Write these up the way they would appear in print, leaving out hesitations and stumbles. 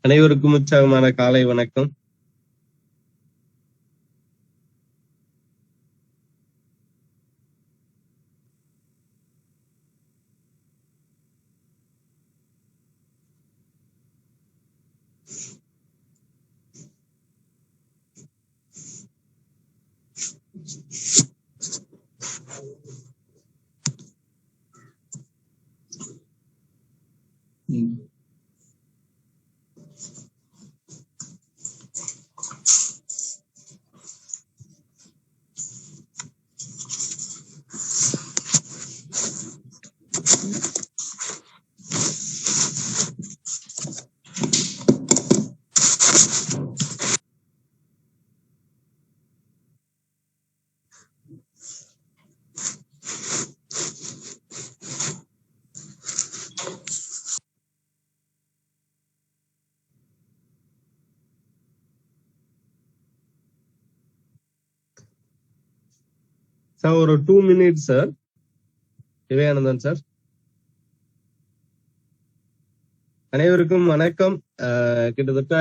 அனைவருக்கும் உற்சாகமான காலை வணக்கம். சார் ஒரு 2 minutes சார். விவேகானந்தன் சார். அனைவருக்கும் வணக்கம். கிட்டத்தட்ட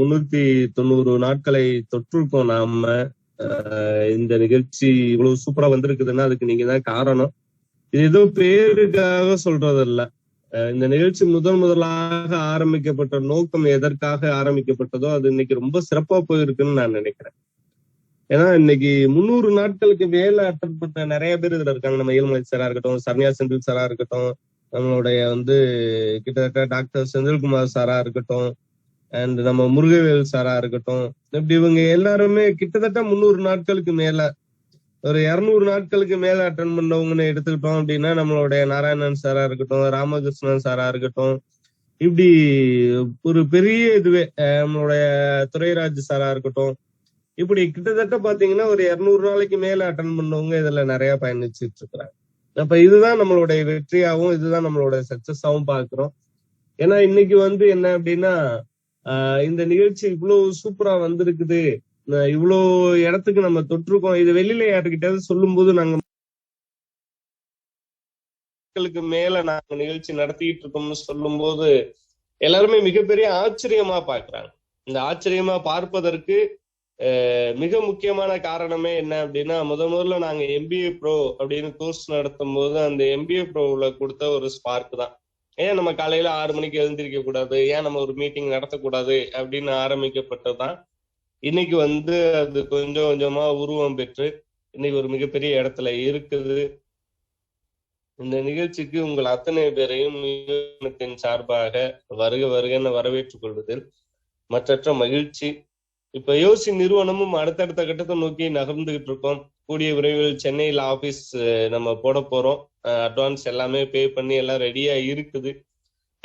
390 நாட்களை தொற்றுருக்கோம் நாம. இந்த நிகழ்ச்சி இவ்வளவு சூப்பரா வந்திருக்குதுன்னா அதுக்கு நீங்க தான் காரணம். இது ஏதோ பேருக்காக சொல்றதில்ல. இந்த நிகழ்ச்சி முதலாக ஆரம்பிக்கப்பட்ட நோக்கம் எதற்காக ஆரம்பிக்கப்பட்டதோ அது இன்னைக்கு ரொம்ப சிறப்பா போயிருக்குன்னு நான் நினைக்கிறேன். ஏன்னா இன்னைக்கு 300 நாட்களுக்கு மேல அட்டன் பண்ண நிறைய பேர் இதுல இருக்காங்க. நம்ம ஏழுமலை சாரா இருக்கட்டும், சரண்யா செந்தில் சாரா இருக்கட்டும், நம்மளுடைய கிட்டத்தட்ட டாக்டர் செந்தில்குமார் சாரா இருக்கட்டும், அண்ட் நம்ம முருகவேல் சாரா இருக்கட்டும், இப்படி இவங்க எல்லாருமே கிட்டத்தட்ட 300 நாட்களுக்கு மேல, ஒரு 200 நாட்களுக்கு மேல அட்டன் பண்ணவங்கன்னு எடுத்துக்கிட்டோம் அப்படின்னா நம்மளுடைய நாராயணன் சாரா இருக்கட்டும், ராமகிருஷ்ணன் சாரா இருக்கட்டும், இப்படி ஒரு பெரிய இதுவே நம்மளுடைய துரைராஜ் சாரா இருக்கட்டும், இப்படி கிட்டத்தட்ட பாத்தீங்கன்னா ஒரு 200 நாளைக்கு மேல அட்டன் பண்ணவங்க இதுல நிறைய பயணிச்சுட்டு இருக்கிறாங்க. அப்ப இதுதான் நம்மளுடைய வெற்றியாவும் இதுதான் நம்மளுடைய சக்சஸாவும் பாக்குறோம். ஏன்னா இன்னைக்கு என்ன அப்படின்னா இந்த நிகழ்ச்சி இவ்வளவு சூப்பரா வந்திருக்குது, இவ்வளவு இடத்துக்கு நம்ம தொற்றுக்கோம். இது வெளியில யாருக்கிட்டாவது சொல்லும் போது நாங்க மேல நாங்க நிகழ்ச்சி நடத்திட்டு இருக்கோம்னு சொல்லும் போது எல்லாருமே மிகப்பெரிய ஆச்சரியமா பாக்குறாங்க. இந்த ஆச்சரியமா பார்ப்பதற்கு மிக முக்கியமான காரணமே என்ன அப்படின்னா, முதல்ல நாங்க MBA ப்ரோ அப்படின்னு கோர்ஸ் நடத்தும் போது அந்த MBA ப்ரோல கொடுத்த ஒரு ஸ்பார்க் தான். ஏன் நம்ம காலையில 6 மணிக்கு எழுந்திருக்க கூடாது, ஏன் நம்ம ஒரு மீட்டிங் நடத்தக்கூடாது அப்படின்னு ஆரம்பிக்கப்பட்டதுதான். இன்னைக்கு அது கொஞ்சம் கொஞ்சமா உருவம் பெற்று இன்னைக்கு ஒரு மிகப்பெரிய இடத்துல இருக்குது. இந்த நிகழ்ச்சிக்கு உங்கள் அத்தனை பேரையும் சார்பாக வருக வருகன்னு வரவேற்றுக் கொள்வதில் மற்றற்ற மகிழ்ச்சி. இப்ப யோசி நிறுவனமும் அடுத்தடுத்த கட்டத்தை நோக்கி நகர்ந்துகிட்டு இருக்கோம். கூடிய விரைவில் சென்னையில் ஆபீஸ் நம்ம போட போறோம். அட்வான்ஸ் எல்லாமே பே பண்ணி எல்லாம் ரெடியா இருக்குது.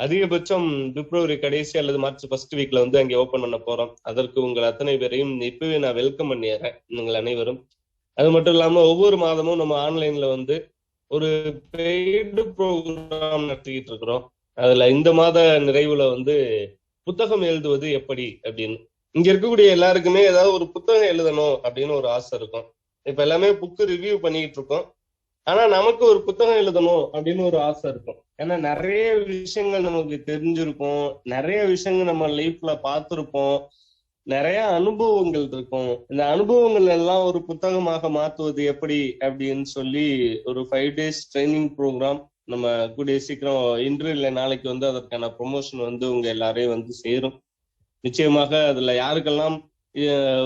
அதிகபட்சம் பிப்ரவரி கடைசி அல்லது மார்ச் ஃபர்ஸ்ட் வீக்ல அங்கே ஓபன் பண்ண போறோம். அதற்கு உங்கள் அத்தனை பேரையும் இப்பவே நான் வெல்கம் பண்ணிடுறேன், நீங்கள் அனைவரும். அது மட்டும் இல்லாம ஒவ்வொரு மாதமும் நம்ம ஆன்லைன்ல ஒரு பெய்டு ப்ரோக்ராம் நடத்திக்கிட்டு இருக்கிறோம். அதுல இந்த மாத நிறைவுல புத்தகம் எழுதுவது எப்படி அப்படின்னு, இங்க இருக்கக்கூடிய எல்லாருக்குமே ஏதாவது ஒரு புத்தகம் எழுதணும் அப்படின்னு ஒரு ஆசை இருக்கும். இப்ப எல்லாமே புக்கு ரிவ்யூ பண்ணிட்டு இருக்கோம். ஆனா நமக்கு ஒரு புத்தகம் எழுதணும் அப்படின்னு ஒரு ஆசை இருக்கும். ஏன்னா நிறைய விஷயங்கள் நமக்கு தெரிஞ்சிருக்கும், நிறைய விஷயங்கள் நம்ம லைஃப்ல பார்த்திருப்போம், நிறைய அனுபவங்கள் இருக்கும். இந்த அனுபவங்கள் எல்லாம் ஒரு புத்தகமாக மாற்றுவது எப்படி அப்படின்னு சொல்லி ஒரு 5 days ட்ரைனிங் ப்ரோக்ராம் நம்ம கூடிய சீக்கிரம் இன்று இல்லை நாளைக்கு அதற்கான ப்ரொமோஷன் உங்க எல்லாரையும் சேரும். நிச்சயமாக அதுல யாருக்கெல்லாம்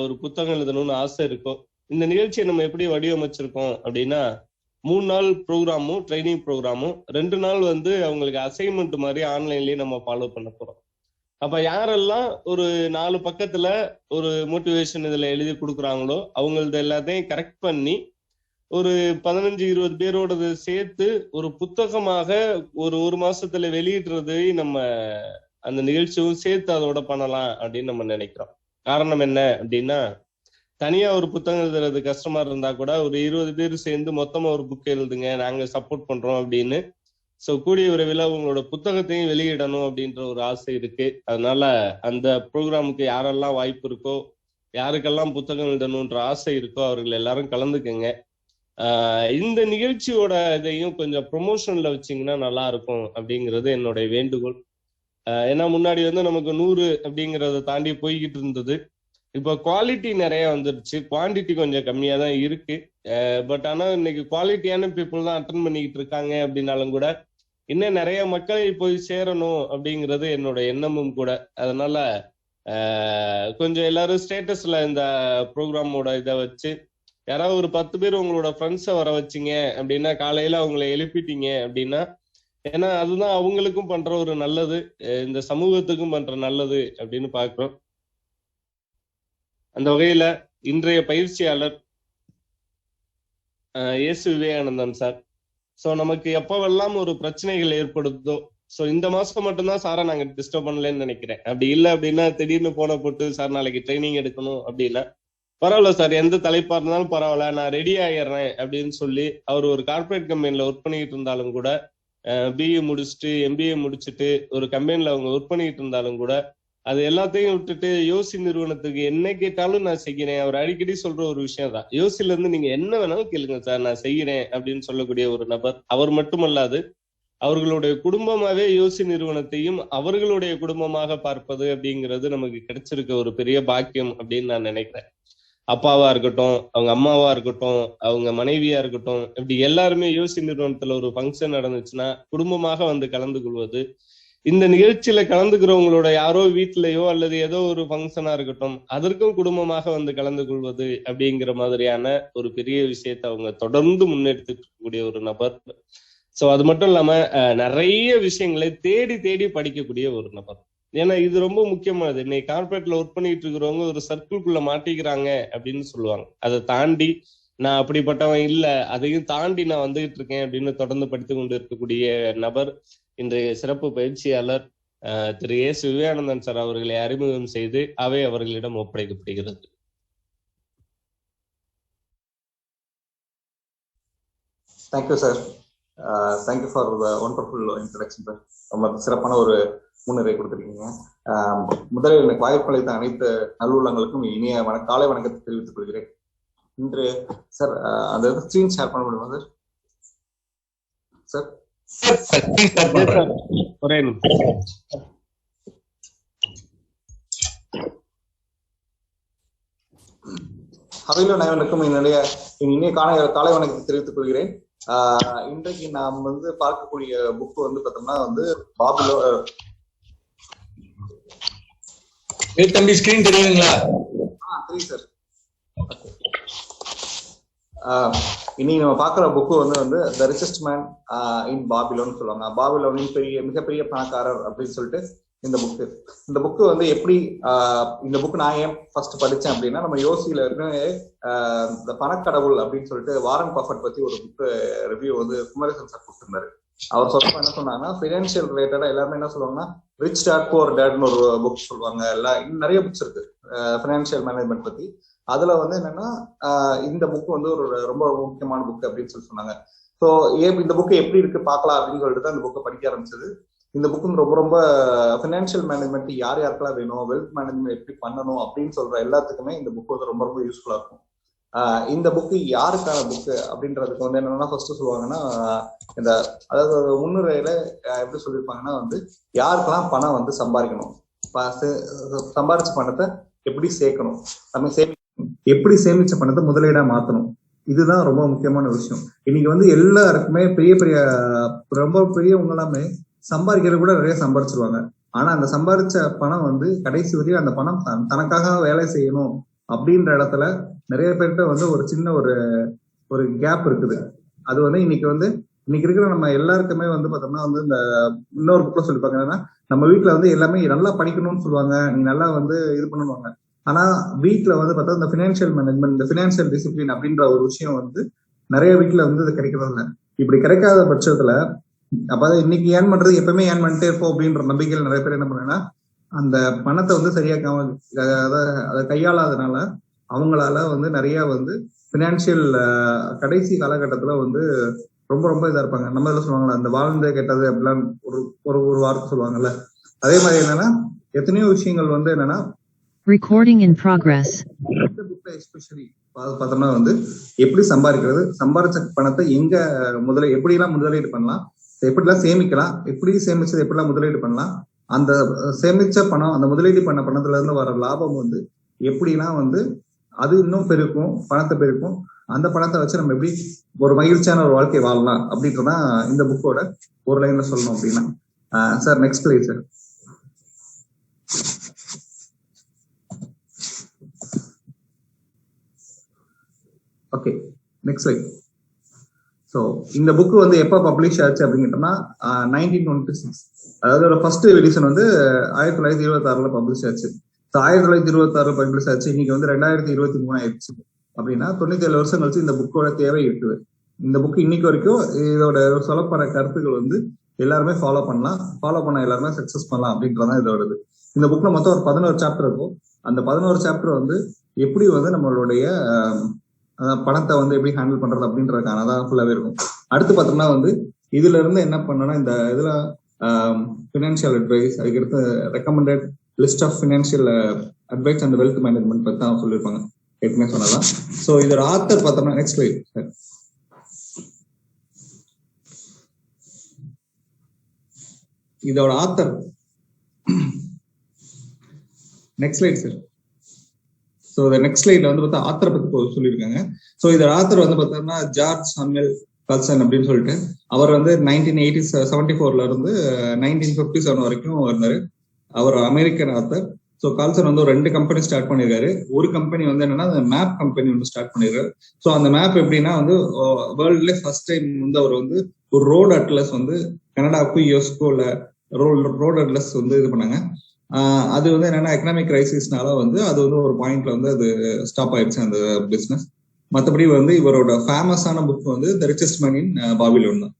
ஒரு புத்தகம் எழுதணும்னு ஆசை இருக்கோ, இந்த நிகழ்ச்சியை நம்ம எப்படி வடிவமைச்சிருக்கோம் அப்படின்னா 3 நாள் ப்ரோக்ராமும் ட்ரைனிங் ப்ரோக்ராமும் 2 நாள் அவங்களுக்கு அசைன்மெண்ட் மாதிரி ஆன்லைன்லயே நம்ம ஃபாலோ பண்ண போறோம். அப்ப யாரெல்லாம் ஒரு 4 பக்கத்துல ஒரு மோட்டிவேஷன் இதுல எழுதி கொடுக்குறாங்களோ அவங்களது எல்லாத்தையும் கரெக்ட் பண்ணி ஒரு 15-20 பேரோட சேர்த்து ஒரு புத்தகமாக ஒரு மாசத்துல வெளியிடுறது நம்ம அந்த நிகழ்ச்சியும் சேர்த்து அதோட பண்ணலாம் அப்படின்னு நம்ம நினைக்கிறோம். காரணம் என்ன அப்படின்னா, தனியா ஒரு புத்தகம் எழுதுறது கஷ்டமா இருந்தா கூட ஒரு 20 பேர் சேர்ந்து மொத்தமா ஒரு புக் எழுதுங்க, நாங்க சப்போர்ட் பண்றோம் அப்படின்னு. சோ கூடிய விரைவில் உங்களோட புத்தகத்தையும் வெளியிடணும் அப்படின்ற ஒரு ஆசை இருக்கு. அதனால அந்த ப்ரோக்ராமுக்கு யாரெல்லாம் வாய்ப்பு இருக்கோ, யாருக்கெல்லாம் புத்தகம் எழுதணும்ன்ற ஆசை இருக்கோ அவர்கள் எல்லாரும் கலந்துக்கங்க. இந்த நிகழ்ச்சியோட இதையும் கொஞ்சம் ப்ரொமோஷன்ல வச்சிங்கன்னா நல்லா இருக்கும் அப்படிங்கிறது என்னுடைய வேண்டுகோள். ஏன்னா முன்னாடி வந்து நமக்கு 100 அப்படிங்கறத தாண்டி போய்கிட்டு இருந்தது. இப்போ குவாலிட்டி நிறைய வந்துருச்சு, குவான்டிட்டி கொஞ்சம் கம்மியா தான் இருக்கு. பட் ஆனா இன்னைக்கு குவாலிட்டியான பீப்புள் தான் அட்டன் பண்ணிக்கிட்டு இருக்காங்க. அப்படின்னாலும் கூட இன்னும் நிறைய மக்களை போய் சேரணும் அப்படிங்கிறது என்னோட எண்ணமும் கூட. அதனால கொஞ்சம் எல்லாரும் ஸ்டேட்டஸ்ல இந்த ப்ரோக்ராமோட இதை வச்சு யாராவது ஒரு 10 பேர் உங்களோட ஃப்ரெண்ட்ஸை வர வச்சிங்க அப்படின்னா, காலையில அவங்களை எழுப்பிட்டீங்க அப்படின்னா, ஏன்னா அதுதான் அவங்களுக்கும் பண்ற ஒரு நல்லது, இந்த சமூகத்துக்கும் பண்ற நல்லது அப்படின்னு பாக்குறோம். அந்த வகையில இன்றைய பயிற்சியாளர் இயேசு விவேகானந்தன் சார். ஸோ நமக்கு எப்பவெல்லாம் ஒரு பிரச்சனைகள் ஏற்படுதோ, ஸோ இந்த மாசம் மட்டும்தான் சாரை நாங்க டிஸ்டர்ப் பண்ணலன்னு நினைக்கிறேன். அப்படி இல்லை அப்படின்னா திடீர்னு போன போட்டு சார் நாளைக்கு ட்ரைனிங் எடுக்கணும் அப்படின்னா, பரவாயில்ல சார், எந்த தலைப்பா இருந்தாலும் பரவாயில்ல, நான் ரெடி ஆயிடுறேன் அப்படின்னு சொல்லி அவர் ஒரு கார்பரேட் கம்பெனில ஒர்க் பண்ணிக்கிட்டு இருந்தாலும் கூட, பிஏ முடிச்சுட்டு எம்பிஏ முடிச்சுட்டு ஒரு கம்பெனில அவங்க ஒர்க் பண்ணிக்கிட்டு இருந்தாலும் கூட, அது எல்லாத்தையும் விட்டுட்டு யோசி நிறுவனத்துக்கு என்ன கேட்டாலும் நான் செய்கிறேன். அவர் அடிக்கடி சொல்ற ஒரு விஷயம் தான், யோசில இருந்து நீங்க என்ன வேணாலும் கேளுங்க சார், நான் செய்கிறேன் அப்படின்னு சொல்லக்கூடிய ஒரு நபர். அவர் மட்டுமல்லாது அவர்களுடைய குடும்பமாவே யோசி நிறுவனத்தையும் அவர்களுடைய குடும்பமாக பார்ப்பது அப்படிங்கிறது நமக்கு கிடைச்சிருக்க ஒரு பெரிய பாக்கியம் அப்படின்னு நான் நினைக்கிறேன். அப்பாவா இருக்கட்டும், அவங்க அம்மாவா இருக்கட்டும், அவங்க மனைவியா இருக்கட்டும், இப்படி எல்லாருமே யோசி நிறுவனத்துல ஒரு ஃபங்க்ஷன் நடந்துச்சுன்னா குடும்பமாக வந்து கலந்து கொள்வது, இந்த நிகழ்ச்சியில கலந்துக்கிறவங்களோட யாரோ வீட்லயோ அல்லது ஏதோ ஒரு ஃபங்க்ஷனா இருக்கட்டும், அதற்கும் குடும்பமாக வந்து கலந்து கொள்வது அப்படிங்கிற மாதிரியான ஒரு பெரிய விஷயத்தை அவங்க தொடர்ந்து முன்னெடுத்துட்டு இருக்கக்கூடிய ஒரு நபர். ஸோ அது மட்டும் இல்லாம நிறைய விஷயங்களை தேடி தேடி படிக்கக்கூடிய ஒரு நபர். ஏன்னா இது ரொம்ப முக்கியமானது. இன்னைக்கு கார்பரேட்ல ஒர்க் பண்ணிட்டு இருக்கிறவங்க ஒரு சர்க்கிள்குள்ள மாட்டிக்கிறாங்க அப்படின்னு சொல்லுவாங்க. அதை தாண்டி நான் அப்படிப்பட்டவன் இல்லை, அதையும் தாண்டி நான் வந்துகிட்டு இருக்கேன் அப்படின்னு தொடர்ந்து படித்து கொண்டு இருக்கக்கூடிய நபர் இன்றைய சிறப்பு பயிற்சியாளர் திரு இயேசு விவேகானந்தன் சார் அவர்களை அறிமுகம் செய்து அவை அவர்களிடம் ஒப்படைக்கப்படுகிறது. Thank you sir. Thank you for wonderful introduction sir. ரொம்ப சிறப்பான ஒரு முன்னுரை கொடுத்துருக்கீங்க. முதலில் எனக்கு வாய்ப்பளித்த அனைத்து நல்லுள்ளங்களுக்கும் இனிய காலை வணக்கத்தை தெரிவித்துக் கொள்கிறேன். இன்று சார் அந்த ஸ்கிரீன் ஷேர் பண்ண முடியுமா சார்? சார் அவையிலும் நயவனுக்கும் என்னுடைய இனிய காலை வணக்கத்தை தெரிவித்துக் கொள்கிறேன். இன்றைக்கு நாம் வந்து பார்க்கக்கூடிய புக் வந்து பார்த்தோம்னா வந்து தம்பி ஸ்கிரீன் தெரியுங்களா? தெரியும் சார். இன்னைக்கு நம்ம பாக்குற புக்கு வந்து the richest man in Babylon சொல்லுவாங்க. பாபிலோனின் மிகப்பெரிய பணக்காரர் அப்படின்னு சொல்லிட்டு இந்த புக்கு வந்து எப்படி இந்த புக்கு நான் ஏன் ஃபர்ஸ்ட் படிச்சேன் அப்படின்னா, நம்ம யோசியில இந்த பணக்கடவுள் அப்படின்னு சொல்லிட்டு வாரன் பஃபட் பத்தி ஒரு புக்கு ரிவ்யூ வந்து குமரேசன் சார் கொடுத்திருந்தாரு. அவர் சொல்றப்ப என்ன சொன்னாங்கன்னா, பினான்சியல் ரிலேட்டடா எல்லாருமே என்ன சொல்லுவாங்கன்னா ரிச் டாட் புவர் டாட்னு ஒரு புக் சொல்லுவாங்க. இன்னும் நிறைய புக்ஸ் இருக்கு பினான்சியல் மேனேஜ்மெண்ட் பத்தி. அதுல வந்து என்னன்னா இந்த புக் வந்து ஒரு ரொம்ப முக்கியமான புக் அப்படின்னு சொல்லி சொன்னாங்க. ஸோ இந்த புக்கு எப்படி இருக்கு பார்க்கலாம் அப்படின்னு சொல்லிட்டு தான் இந்த புக்கை படிக்க ஆரம்பிச்சது. இந்த புக்கு ரொம்ப ரொம்ப ஃபினான்ஷியல் மேனேஜ்மெண்ட் யார் யாருக்கெல்லாம் வேணும், வெல்த் மேனேஜ்மெண்ட் எப்படி பண்ணணும் அப்படின்னு சொல்ற எல்லாத்துக்குமே இந்த புக் வந்து ரொம்ப ரொம்ப யூஸ்ஃபுல்லா இருக்கும். இந்த புக்கு யாருக்கான புக்கு அப்படின்றதுக்கு வந்து என்னன்னா ஃபர்ஸ்ட் சொல்லுவாங்கன்னா, இந்த அதாவது முன்னுரையில எப்படி சொல்லியிருப்பாங்கன்னா வந்து யாருக்கெல்லாம் பணம் வந்து சம்பாதிக்கணும், சம்பாதிச்ச பணத்தை எப்படி சேர்க்கணும், நம்ம எப்படி சேமிச்ச பணத்தை முதலீடா மாத்தணும், இதுதான் ரொம்ப முக்கியமான விஷயம். இன்னைக்கு வந்து எல்லாருக்குமே பெரிய பெரிய ரொம்ப பெரியவங்க எல்லாமே சம்பாதிக்கிறது கூட நிறைய சம்பாதிச்சிருவாங்க. ஆனா அந்த சம்பாதிச்ச பணம் வந்து கடைசி வரையும் அந்த பணம் தனக்காக வேலை செய்யணும் அப்படின்ற இடத்துல நிறைய பேர்கிட்ட வந்து ஒரு சின்ன ஒரு கேப் இருக்குது. அது வந்து இன்னைக்கு இருக்கிற நம்ம எல்லாருக்குமே வந்து பார்த்தோம்னா வந்து இந்த இன்னொரு புக்ல சொல்லிப்பாங்க என்னன்னா, நம்ம வீட்டுல வந்து எல்லாமே நல்லா படிக்கணும்னு சொல்லுவாங்க, நீ நல்லா வந்து இது பண்ணுவாங்க. ஆனா வீட்டுல வந்து பார்த்தா இந்த பினான்சியல் மேனேஜ்மெண்ட், இந்த பினான்சியல் டிசிப்ளின் அப்படின்ற ஒரு விஷயம் வந்து நிறைய வீட்டுல வந்து இது கிடைக்கிறது இல்லை. இப்படி கிடைக்காத பட்சத்துல அப்ப இன்னைக்கு ஏர்ன் பண்றது எப்பவுமே ஏர்ன் பண்ணிட்டே இருப்போம் அப்படின்ற நம்பிக்கையில் நிறைய பேர் என்ன பண்ணுன்னா, அந்த பணத்தை வந்து சரியா அதை கையாளாதனால அவங்களால வந்து நிறைய வந்து பினான்சியல் கடைசி காலகட்டத்துல வந்து ரொம்ப ரொம்ப இதா இருப்பாங்க. நம்ம இதில் சொல்லுவாங்களா, அந்த வாழ்ந்து கேட்டது அப்படிலாம் ஒரு வார்த்தை சொல்லுவாங்கல்ல, அதே மாதிரி என்னன்னா எத்தனையோ விஷயங்கள் வந்து என்னன்னா recording in progress. இந்த புக்ல எஸ்பெஷலி பார்த்தோம்னா வந்து எப்படி சம்பாதிக்கிறது, சம்பாதிச்ச பணத்தை எப்படிலாம் முதலீடு பண்ணலாம், எப்படிலாம் சேமிக்கலாம், எப்படி சேமிச்சது எப்படிலாம் முதலீடு பண்ணலாம், அந்த சேமிச்ச பணம், அந்த முதலீடு பண்ண பணத்துல இருந்து வர லாபம் வந்து எப்படிலாம் வந்து அது இன்னும் பெருக்கும், பணத்தை பெருக்கும். அந்த பணத்தை வச்சு நம்ம எப்படி ஒரு மகிழ்ச்சியான ஒரு வாழ்க்கை வாழலாம் அப்படின்றதான் இந்த புக்கோட ஒரு லைன்ல சொல்லணும் அப்படின்னா. Sir next please sir. Okay, next slide. So இந்த புக் வந்து எப்போ பப்ளிஷ் ஆச்சு அப்படிங்கிட்டோம்னா 1926. அதாவது ஃபர்ஸ்ட் எடிஷன் வந்து 1926 பப்ளிஷ் ஆச்சு. ஸோ 1926 பப்ளிஷ் ஆச்சு. இன்னைக்கு வந்து 2023 ஆயிடுச்சு அப்படின்னா 97 வருஷம் கழிச்சு இந்த புக்கோட தேவை இருக்குது. இந்த புக் இன்னைக்கு வரைக்கும் இதோட சொல்லப்படுற கருத்துக்கள் வந்து எல்லாருமே ஃபாலோ பண்ணலாம், ஃபாலோ பண்ண எல்லாருமே சக்சஸ் பண்ணலாம் அப்படின்றதான் இதோட இது. இந்த புக்ல மொத்தம் ஒரு 11 சாப்டர் இருக்கும். அந்த 11 சாப்டர் வந்து எப்படி வந்து நம்மளுடைய பணத்தை வந்து எப்படி ஹேண்டில் பண்றது அப்படின்றதுக்கான தான் ஃபுல்லாவே இருக்கும். அடுத்து பார்த்தோம்னா வந்து இதுல இருந்து என்ன பண்ணனா, இந்த இதுல ஃபினான்ஷியல் அட்வைஸ், அதுக்கடுத்து recommended list of financial advice and wealth management பத்தி தான் சொல்லியிருப்பாங்க, ஏற்கனவே சொன்னதான். ஸோ இதோட ஆத்தர் பார்த்தோம்னா நெக்ஸ்ட் ஸ்லைட் சார். இதோட author next slide sir. So next ஸ்லைட்ல வந்து பார்த்தா ஆத்தரை பத்தி சொல்லியிருக்காங்க. ஸோ இதோட ஆத்தர் வந்து பார்த்தோம்னா ஜார்ஜ் சாமுவேல் கல்சன் அப்படின்னு சொல்லிட்டு, அவர் வந்து 1974 இருந்து 1957 வரைக்கும் இருந்தாரு. அவர் அமெரிக்கன் ஆத்தர். ஸோ கால்சன் வந்து ஒரு 2 கம்பெனி ஸ்டார்ட் பண்ணியிருக்காரு. ஒரு கம்பெனி வந்து என்னன்னா மேப் கம்பெனி வந்து ஸ்டார்ட் பண்ணிருக்காரு. ஸோ அந்த மேப் எப்படின்னா வந்து வேர்ல்ட்ல ஃபர்ஸ்ட் டைம் வந்து அவர் வந்து ஒரு ரோடு அட்லஸ் வந்து கனடாவுக்கும் யுஎஸ்கோல ரோடு அட்லஸ் வந்து இது பண்ணாங்க. அது வந்து என்னன்னா எக்கனாமிக் கிரைசிஸ்னால வந்து அது வந்து ஒரு பாயிண்ட்ல வந்து அது ஸ்டாப் ஆயிடுச்சு அந்த பிசினஸ். மற்றபடி வந்து இவரோட ஃபேமஸான புக் வந்து the richest man in Babylon தான்.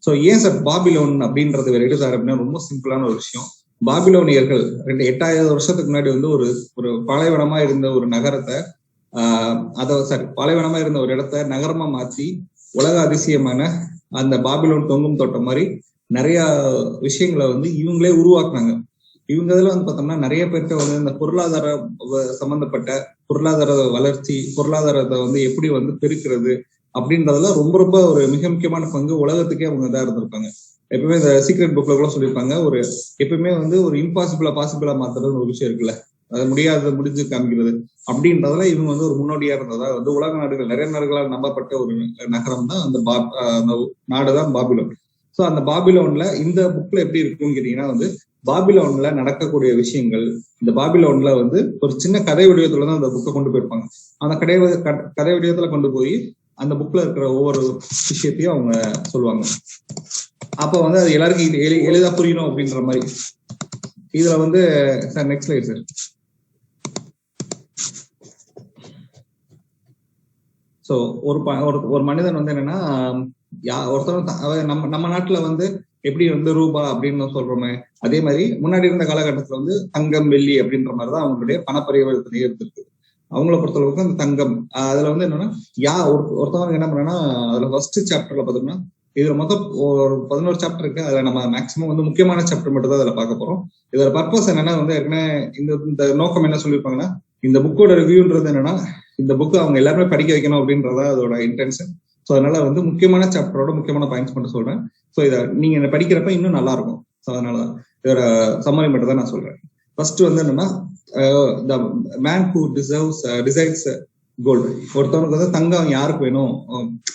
ஸோ ஏன் சார் பாபிலோன் அப்படின்றது வேற எடுத்தாரு அப்படின்னா ரொம்ப சிம்பிளான ஒரு விஷயம். பாபிலோனியர்கள் 8000 வருஷத்துக்கு முன்னாடி வந்து ஒரு பாலைவனமா இருந்த ஒரு நகரத்தை பாலைவனமா இருந்த ஒரு இடத்த நகரமா மாற்றி உலக அதிசயமான அந்த பாபிலோன் தொங்கும் தோட்டம் மாதிரி நிறைய விஷயங்களை வந்து இவங்களே உருவாக்குனாங்க. இவங்க இதுல வந்து பார்த்தோம்னா நிறைய பேர்கிட்ட வந்து இந்த பொருளாதார சம்பந்தப்பட்ட பொருளாதார வளர்ச்சி, பொருளாதாரத்தை வந்து எப்படி வந்து பெருக்கிறது அப்படின்றதுல ரொம்ப ரொம்ப ஒரு மிக முக்கியமான பங்கு உலகத்துக்கே அவங்க இதா இருந்திருப்பாங்க. எப்பவுமே இந்த சீக்ரெட் புக்ல கூட சொல்லியிருப்பாங்க, ஒரு எப்பவுமே வந்து ஒரு பாசிபிளா மாத்துறது ஒரு விஷயம் இருக்குல்ல, அது முடியாத முடிஞ்சு காமிக்கிறது அப்படின்றதுல இவங்க வந்து ஒரு முன்னோடியா இருந்ததா வந்து உலக நாடுகள் நிறைய நாடுகளால் நம்பப்பட்ட ஒரு நகரம் தான் அந்த நாடுதான் பாபிலோன். ஸோ அந்த பாபிலோன்ல இந்த புக்ல எப்படி இருக்குன்னு கேட்டீங்கன்னா வந்து பாபிலோன்ல நடக்கக்கூடிய விஷயங்கள், இந்த பாபிலோன்ல வந்து ஒரு சின்ன கதை வடிவத்துல தான் அந்த புக்கை கொண்டு போயிருப்பாங்க. அந்த கதை வடிவத்துல கொண்டு போய் அந்த புக்ல இருக்கிற ஒவ்வொரு விஷயத்தையும் அவங்க சொல்லுவாங்க. அப்ப வந்து அது எல்லாருக்கும் எளிதா புரியணும் அப்படின்ற மாதிரி. இதுல வந்து sir next slide sir. So ஒரு மனிதன் வந்து என்னன்னா ஒருத்தர் நம்ம நாட்டுல வந்து எப்படி வந்து ரூபா அப்படின்னு சொல்றோமே, அதே மாதிரி முன்னாடி இருந்த காலகட்டத்துல வந்து தங்கம் வெள்ளி அப்படின்ற மாதிரிதான் அவங்களுடைய பணப்பரிவர்த்தனை இருந்திருக்கு. அவங்கள பொறுத்தளவுக்கு அந்த தங்கம் அதுல வந்து என்னன்னா ஒருத்தவங்க என்ன பண்ணா, அதுல ஃபர்ஸ்ட் சாப்டர்ல பார்த்தோம்னா இதுல மொத்தம் ஒரு 11 சாப்டர் இருக்கு. அதுல நம்ம மேக்சிமம் வந்து முக்கியமான சாப்டர் மட்டும் தான் அதுல பார்க்க போறோம். இதோட பர்பஸ் என்னன்னா வந்து ஏற்கனவே இந்த நோக்கம் என்ன சொல்லியிருப்பாங்கன்னா, இந்த புக்கோட ரிவ்யூன்றது என்னன்னா இந்த புக்கு அவங்க எல்லாருமே படிக்க வைக்கணும் அப்படின்றதா அதோட இன்டென்ஷன். ஸோ அதனால வந்து முக்கியமான சாப்டரோட முக்கியமான பாயிண்ட்ஸ் மட்டும் சொல்றேன். ஸோ இதை நீங்க படிக்கிறப்ப இன்னும் நல்லா இருக்கும். ஸோ அதனாலதான் இதோட சம்மரி மட்டும் தான் நான் சொல்றேன். ஃபர்ஸ்ட் வந்து என்னன்னா the man who desires gold. ஒருத்தவனுக்கு வந்து தங்கம் யாருக்கு வேணும்,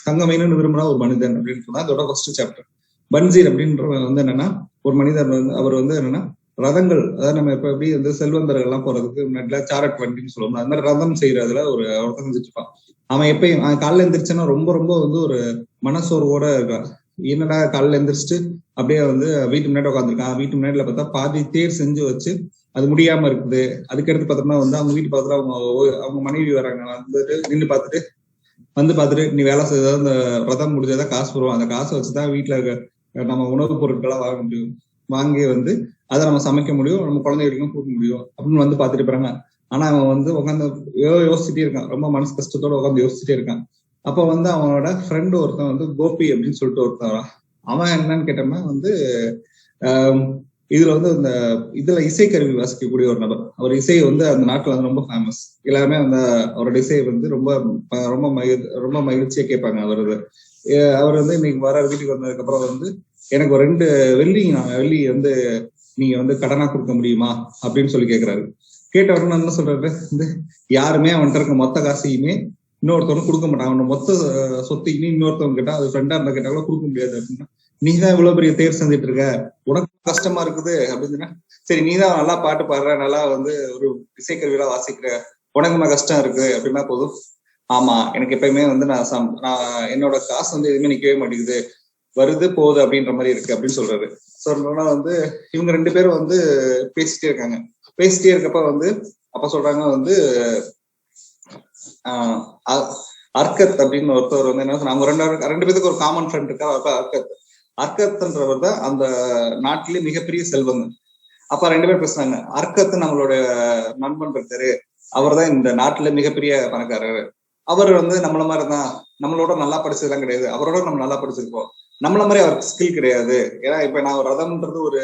தங்கம் வேணும்னு விரும்புறா ஒரு மனிதன் அப்படின்னு சொன்னா அதோட ஃபர்ஸ்ட் சாப்டர். பன்சீர் அப்படின்ற வந்து என்னன்னா ஒரு மனிதர் வந்து அவர் வந்து என்னன்னா ரதங்கள், அதாவது நம்ம இப்ப எப்படி வந்து செல்வந்தர்கள் எல்லாம் போறதுக்கு முன்னாடில சாரட் வண்டின்னு சொல்லுவோம், அந்த மாதிரி ரதம் செய்யறதுல ஒருத்தன் செஞ்சுருப்பான். அவன் எப்பயும் காலைல எந்திரிச்சுன்னா ரொம்ப ரொம்ப வந்து ஒரு மனசோர்வோட இருக்கான். என்னடா காலைல எந்திரிச்சிட்டு அப்படியே வந்து வீட்டு முன்னாடி உட்காந்துருக்கான். வீட்டு முன்னாடில பார்த்தா பாதி தேர் செஞ்சு வச்சு அது முடியாம இருக்குது. அதுக்கடுத்து பார்த்தோம்னா வந்து அவங்க வீட்டு பக்கத்துல அவங்க மனைவி வராங்க, வந்துட்டு நின்று பார்த்துட்டு நீ வேலை செய்தா அந்த ரதம் முடிஞ்சதான் காசு வரும், அந்த காசை வச்சுதான் வீட்டுல நம்ம உணவுப் பொருட்களா வாங்க முடியும், வாங்கி வந்து அதை நம்ம சமைக்க முடியும், நம்ம குழந்தைகளுக்கும் கொடுக்க முடியும் அப்படின்னு வந்து பாத்துட்டு போறாங்க. ஆனா அவன் வந்து உட்காந்து யோசிச்சுட்டே இருக்கான், ரொம்ப மனசு கஷ்டத்தோட உட்காந்து யோசிச்சுட்டே இருக்கான். அப்ப வந்து அவனோட ஃப்ரெண்டு ஒருத்தன் வந்து கோபி அப்படின்னு சொல்லிட்டு ஒருத்தன், அவன் என்னன்னு கேட்டோம்னா வந்து இதுல வந்து இந்த இதுல இசைக்கருவி வாசிக்கக்கூடிய ஒரு நபர். அவர் இசை வந்து அந்த நாட்டுல வந்து ரொம்ப ஃபேமஸ். எல்லாருமே அந்த அவரோட இசையை வந்து ரொம்ப ரொம்ப மகிழ்ச்சியா கேட்பாங்க. அவர் வந்து இன்னைக்கு வீட்டுக்கு வந்ததுக்கு அப்புறம் வந்து எனக்கு 2 வெள்ளி வந்து நீங்க வந்து கடனா கொடுக்க முடியுமா அப்படின்னு சொல்லி கேட்கிறாரு. கேட்ட உடனே என்ன சொல்றாரு, வந்து யாருமே அவன்கிட்ட இருக்க மொத்த காசையுமே இன்னொருத்தவங்க கொடுக்க மாட்டான். அவனோட மொத்த சொத்தையுமே இன்னொருத்தவங்க கேட்டா, அது ஃப்ரெண்டா இருந்தா கேட்டா கூட கொடுக்க முடியாது அப்படின்னா, நீதான் இவ்வளவு பெரிய தேர் செஞ்சுட்டு இருக்க, உனக்கு கஷ்டமா இருக்குது அப்படின்னு. சரி, நீதான் நல்லா பாட்டு பாடுற, நல்லா வந்து ஒரு இசைக்கருவியெல்லாம் வாசிக்கிற, உனக்குமா கஷ்டம் இருக்கு அப்படின்னா போதும். ஆமா, எனக்கு எப்பயுமே வந்து நான் என்னோட காசு வந்து எதுவுமே நிக்கவே மாட்டேங்குது, வருது போகுது அப்படின்ற மாதிரி இருக்கு அப்படின்னு சொல்றாரு. சொன்னா வந்து இவங்க 2 பேரும் வந்து பேசிட்டே இருக்காங்க. பேசிட்டே இருக்கப்ப வந்து அப்ப சொல்றாங்க வந்து அர்க்கத் அப்படின்னு ஒருத்தவர் வந்து என்ன சொன்னா, அவங்க 2 பேருக்கு ஒரு காமன் ஃப்ரெண்ட் இருக்கா. அப்ப அர்க்கத்ன்றவர் தான் அந்த நாட்டிலேயே மிகப்பெரிய செல்வங்க. அப்ப 2 பேர் பேசுறாங்க. அர்க்கத் நம்மளோட நண்பன் இருக்காரு, அவர் தான் இந்த நாட்டுல மிகப்பெரிய பணக்காரர். அவர் வந்து நம்மள மாதிரிதான், நம்மளோட நல்லா படிச்சதெல்லாம் கிடையாது, அவரோட நம்ம நல்லா படிச்சிருக்கோம், நம்மள மாதிரி அவருக்கு ஸ்கில் கிடையாது. ஏன்னா இப்ப நான் ஒரு ரதம்ன்றது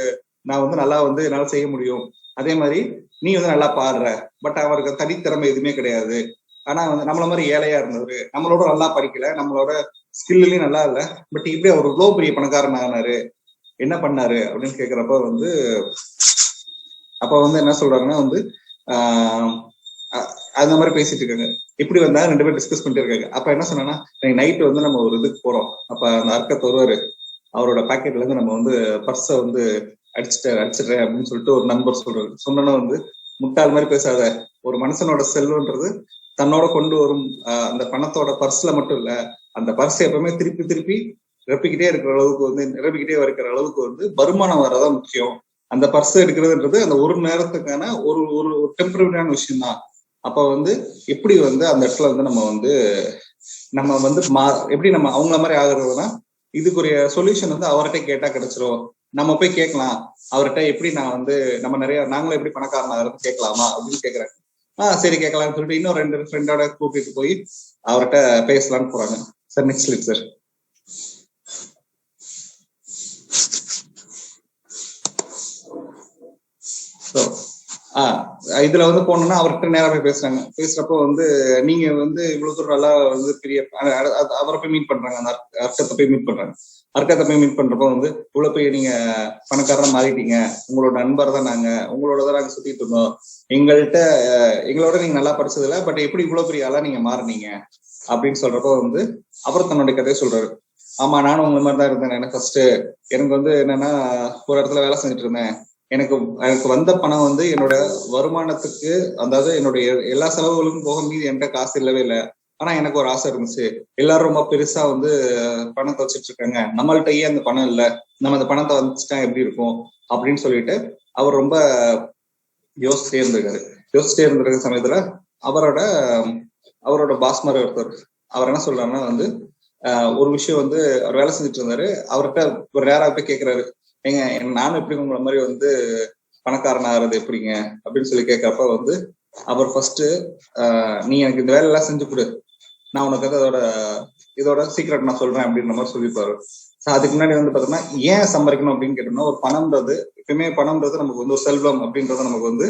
நான் வந்து நல்லா வந்து என்னால செய்ய முடியும், அதே மாதிரி நீ வந்து நல்லா பாடுற, பட் அவருக்கு தனித்திறமை எதுவுமே கிடையாது. ஆனா வந்து நம்மள மாதிரி ஏழையா இருந்தவரு, நம்மளோட நல்லா படிக்கல, நம்மளோட ஸ்கில்லையும் நல்லா இல்ல, பட் இப்படி அவர் இவ்வளவு பெரிய பணக்காரன் ஆனாரு, என்ன பண்ணாரு அப்படின்னு கேக்குறப்ப வந்து அப்ப வந்து என்ன சொல்றாங்கன்னா வந்து அந்த மாதிரி பேசிட்டு இருக்காங்க. இப்படி வந்தா 2 பேரும் டிஸ்கஸ் பண்ணிட்டு இருக்காங்க. அப்ப என்ன சொன்னா, நைட்டு வந்து நம்ம ஒரு இதுக்கு போறோம். அப்ப அந்த அர்க்கத் வருவாரு, அவரோட பாக்கெட்ல இருந்து நம்ம வந்து பர்ஸ வந்து அடிச்சிடுறேன் அப்படின்னு சொல்லிட்டு ஒரு நண்பர் சொல்றாரு. சொன்னா வந்து முட்டாள் மாதிரி பேசாத, ஒரு மனுஷனோட செல்வன்றது தன்னோட கொண்டு வரும் அந்த பணத்தோட பர்ஸ்ல மட்டும் இல்ல, அந்த பர்ஸ் எப்பவுமே திருப்பி திருப்பி நிரப்பிக்கிட்டே இருக்கிற அளவுக்கு வந்து நிரப்பிக்கிட்டே இருக்கிற அளவுக்கு வந்து வருமானம் வரதான் முக்கியம். அந்த பர்ஸ் எடுக்கிறதுன்றது அந்த ஒரு நேரத்துக்கான ஒரு ஒரு டெம்பரரியான விஷயம் தான். அப்ப வந்து எப்படி வந்து அந்த இடத்துல வந்து நம்ம வந்து எப்படி நம்ம அவங்கள மாதிரி ஆகுறதுன்னா, இதுக்குரிய சொல்யூஷன் வந்து அவர்கிட்ட கேட்டா கிடைச்சிரும். நம்ம போய் கேட்கலாம் அவர்கிட்ட, எப்படி நான் வந்து நாங்களும் எப்படி பணக்காரன் ஆகிறது கேட்கலாமா அப்படின்னு கேட்கறாங்க. சரி கேட்கலாம்னு சொல்லிட்டு இன்னும் 2 ஃப்ரெண்டோட கூட்டிட்டு போய் அவர்கிட்ட பேசலான்னு போறாங்க. Sir next slide sir. இதுல வந்து போனோம்னா அவர்கிட்ட நேரா போய் பேசுறாங்க. பேசுறப்போ வந்து நீங்க வந்து இவ்வளவு தூரம் நல்லா வந்து பெரிய அவரை போய் மீட் பண்றாங்க, அந்த அர்க்கத்தை போய் மீட் பண்றாங்க. அர்க்கத்தை போய் மீட் பண்றப்போ வந்து இவ்வளவு போய் நீங்க பணக்காரனா மாறிட்டீங்க, உங்களோட நண்பர் தான் நாங்க, உங்களோடதான் நாங்க சுத்திட்டு இருந்தோம், எங்களோட நீங்க நல்லா படிச்சது இல்ல, பட் எப்படி இவ்வளவு பெரிய ஆளா நீங்க மாறினீங்க அப்படின்னு சொல்றப்போ வந்து அப்புறம் தன்னுடைய கதையை சொல்றாரு. ஆமா, நானும் உங்க மாதிரி தான் இருந்தேன். எனக்கு ஃபர்ஸ்ட் எனக்கு வந்து என்னன்னா, ஒரு இடத்துல வேலை செஞ்சுட்டு இருந்தேன். எனக்கு வந்த பணம் வந்து என்னோட வருமானத்துக்கு, அதாவது என்னுடைய எல்லா செலவுகளுக்கும் போக மீதி என்கிட்ட காசு இல்லவே இல்லை. ஆனா எனக்கு ஒரு ஆசை இருந்துச்சு, எல்லாரும் ரொம்ப பெருசா வந்து பணத்தை வச்சுட்டு இருக்காங்க, நம்மள்ட்ட ஏன் அந்த பணம் இல்லை, நம்ம அந்த பணத்தை வந்துச்சுட்டா எப்படி இருக்கும் அப்படின்னு சொல்லிட்டு அவர் ரொம்ப யோசிச்சுட்டே இருந்திருக்கிற சமயத்துல அவரோட பாஸ்மர் ஒருத்தர் அவர் என்ன சொல்றாருன்னா வந்து ஒரு விஷயம் வந்து அவர் வேலை செஞ்சுட்டு இருந்தாரு. அவர்கிட்ட ஒரு நேரா போய் கேட்கிறாரு, ஏங்க நானும் எப்படி உங்களை மாதிரி வந்து பணக்காரன் ஆகிறது எப்படிங்க அப்படின்னு சொல்லி கேட்கறப்ப வந்து அவர் ஃபர்ஸ்ட் நீ எனக்கு இந்த வேலையெல்லாம் செஞ்சு கொடு, நான் உனக்கு வந்து இதோட சீக்ரெட் நான் சொல்றேன் அப்படின்ற மாதிரி சொல்லியிருப்பாரு. அதுக்கு முன்னாடி வந்து பாத்தோம்னா ஏன் சம்பாதிக்கணும் அப்படின்னு கேட்டோம்னா, ஒரு பணம்ன்றது எப்பயுமே பணம்ன்றது நமக்கு வந்து ஒரு செல்வம் அப்படின்றது நமக்கு வந்து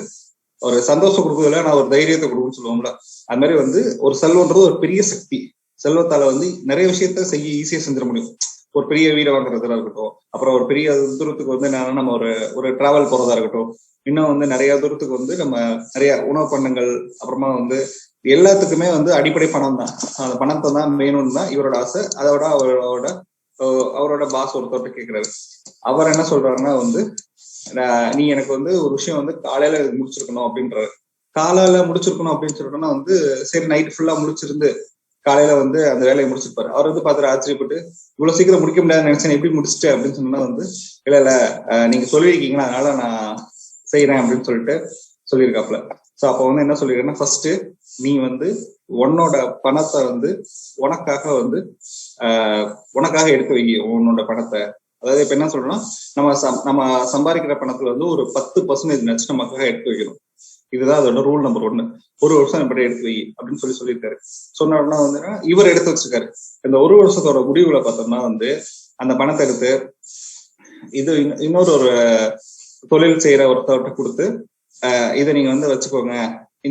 ஒரு சந்தோஷம் கொடுக்குறதுல நான் ஒரு தைரியத்தை கொடுக்குன்னு சொல்லுவோம்ல, அது மாதிரி வந்து ஒரு செல்வம்ன்றது ஒரு பெரிய சக்தி. செல்வத்தால வந்து நிறைய விஷயத்த செய்ய ஈஸியா செஞ்சிட முடியும். ஒரு பெரிய வீடை வாங்குறதா இருக்கட்டும், அப்புறம் ஒரு பெரிய தூரத்துக்கு வந்து நம்ம ஒரு டிராவல் போறதா இருக்கட்டும், இன்னும் வந்து நிறைய தூரத்துக்கு வந்து நம்ம நிறைய உணவு பண்டங்கள், அப்புறமா வந்து எல்லாத்துக்குமே வந்து அடிப்படை பணம் தான். அந்த பணத்தை தான் வேணும்னு தான் இவரோட ஆசை. அதோட அவரோட பாஸ் ஒருத்தர் கேட்கிறாரு. அவர் என்ன சொல்றாருன்னா வந்து நீ எனக்கு வந்து ஒரு விஷயம் வந்து காலையில முடிச்சிருக்கணும் அப்படின்றாரு. காலையில முடிச்சிருக்கணும் அப்படின்னு சொல்றோம்னா வந்து சரி நைட் ஃபுல்லா முடிச்சிருந்து காலையில வந்து அந்த வேலையை முடிச்சிருப்பாரு. அவர் வந்து பார்த்துட்டு ஆச்சரியப்பட்டு, இவ்வளவு சீக்கிரம் முடிக்க முடியாதுன்னு நினைச்சேன், எப்படி முடிச்சுட்டு அப்படின்னு சொன்னா வந்து இல்ல நீங்க சொல்லியிருக்கீங்களா அதனால நான் செய்யறேன் அப்படின்னு சொல்லிட்டு சொல்லியிருக்காப்புல. சோ அப்ப வந்து என்ன சொல்லிருக்கேன்னா, ஃபர்ஸ்ட் நீ வந்து உன்னோட பணத்தை வந்து உனக்காக எடுத்து வைங்க. உன்னோட பணத்தை, அதாவது இப்ப என்ன சொல்றோம்னா, நம்ம சம்பாதிக்கிற பணத்துல வந்து ஒரு 10% நச்சு நமக்காக எடுத்து வைக்கணும். இதுதான் அதோட ரூல் நம்பர் 1. ஒரு வருஷம் எப்படி எடுத்து வை அப்படின்னு சொல்லியிருக்காரு. சொன்னா வந்து இவர் எடுத்து வச்சிருக்காரு. இந்த ஒரு வருஷத்தோட முடிவுல பார்த்தோம்னா வந்து அந்த பணத்தை எடுத்து இன்னொரு தொழில் செய்யற ஒருத்தவர்கிட்ட கொடுத்து, இதை நீங்க வந்து வச்சுக்கோங்க,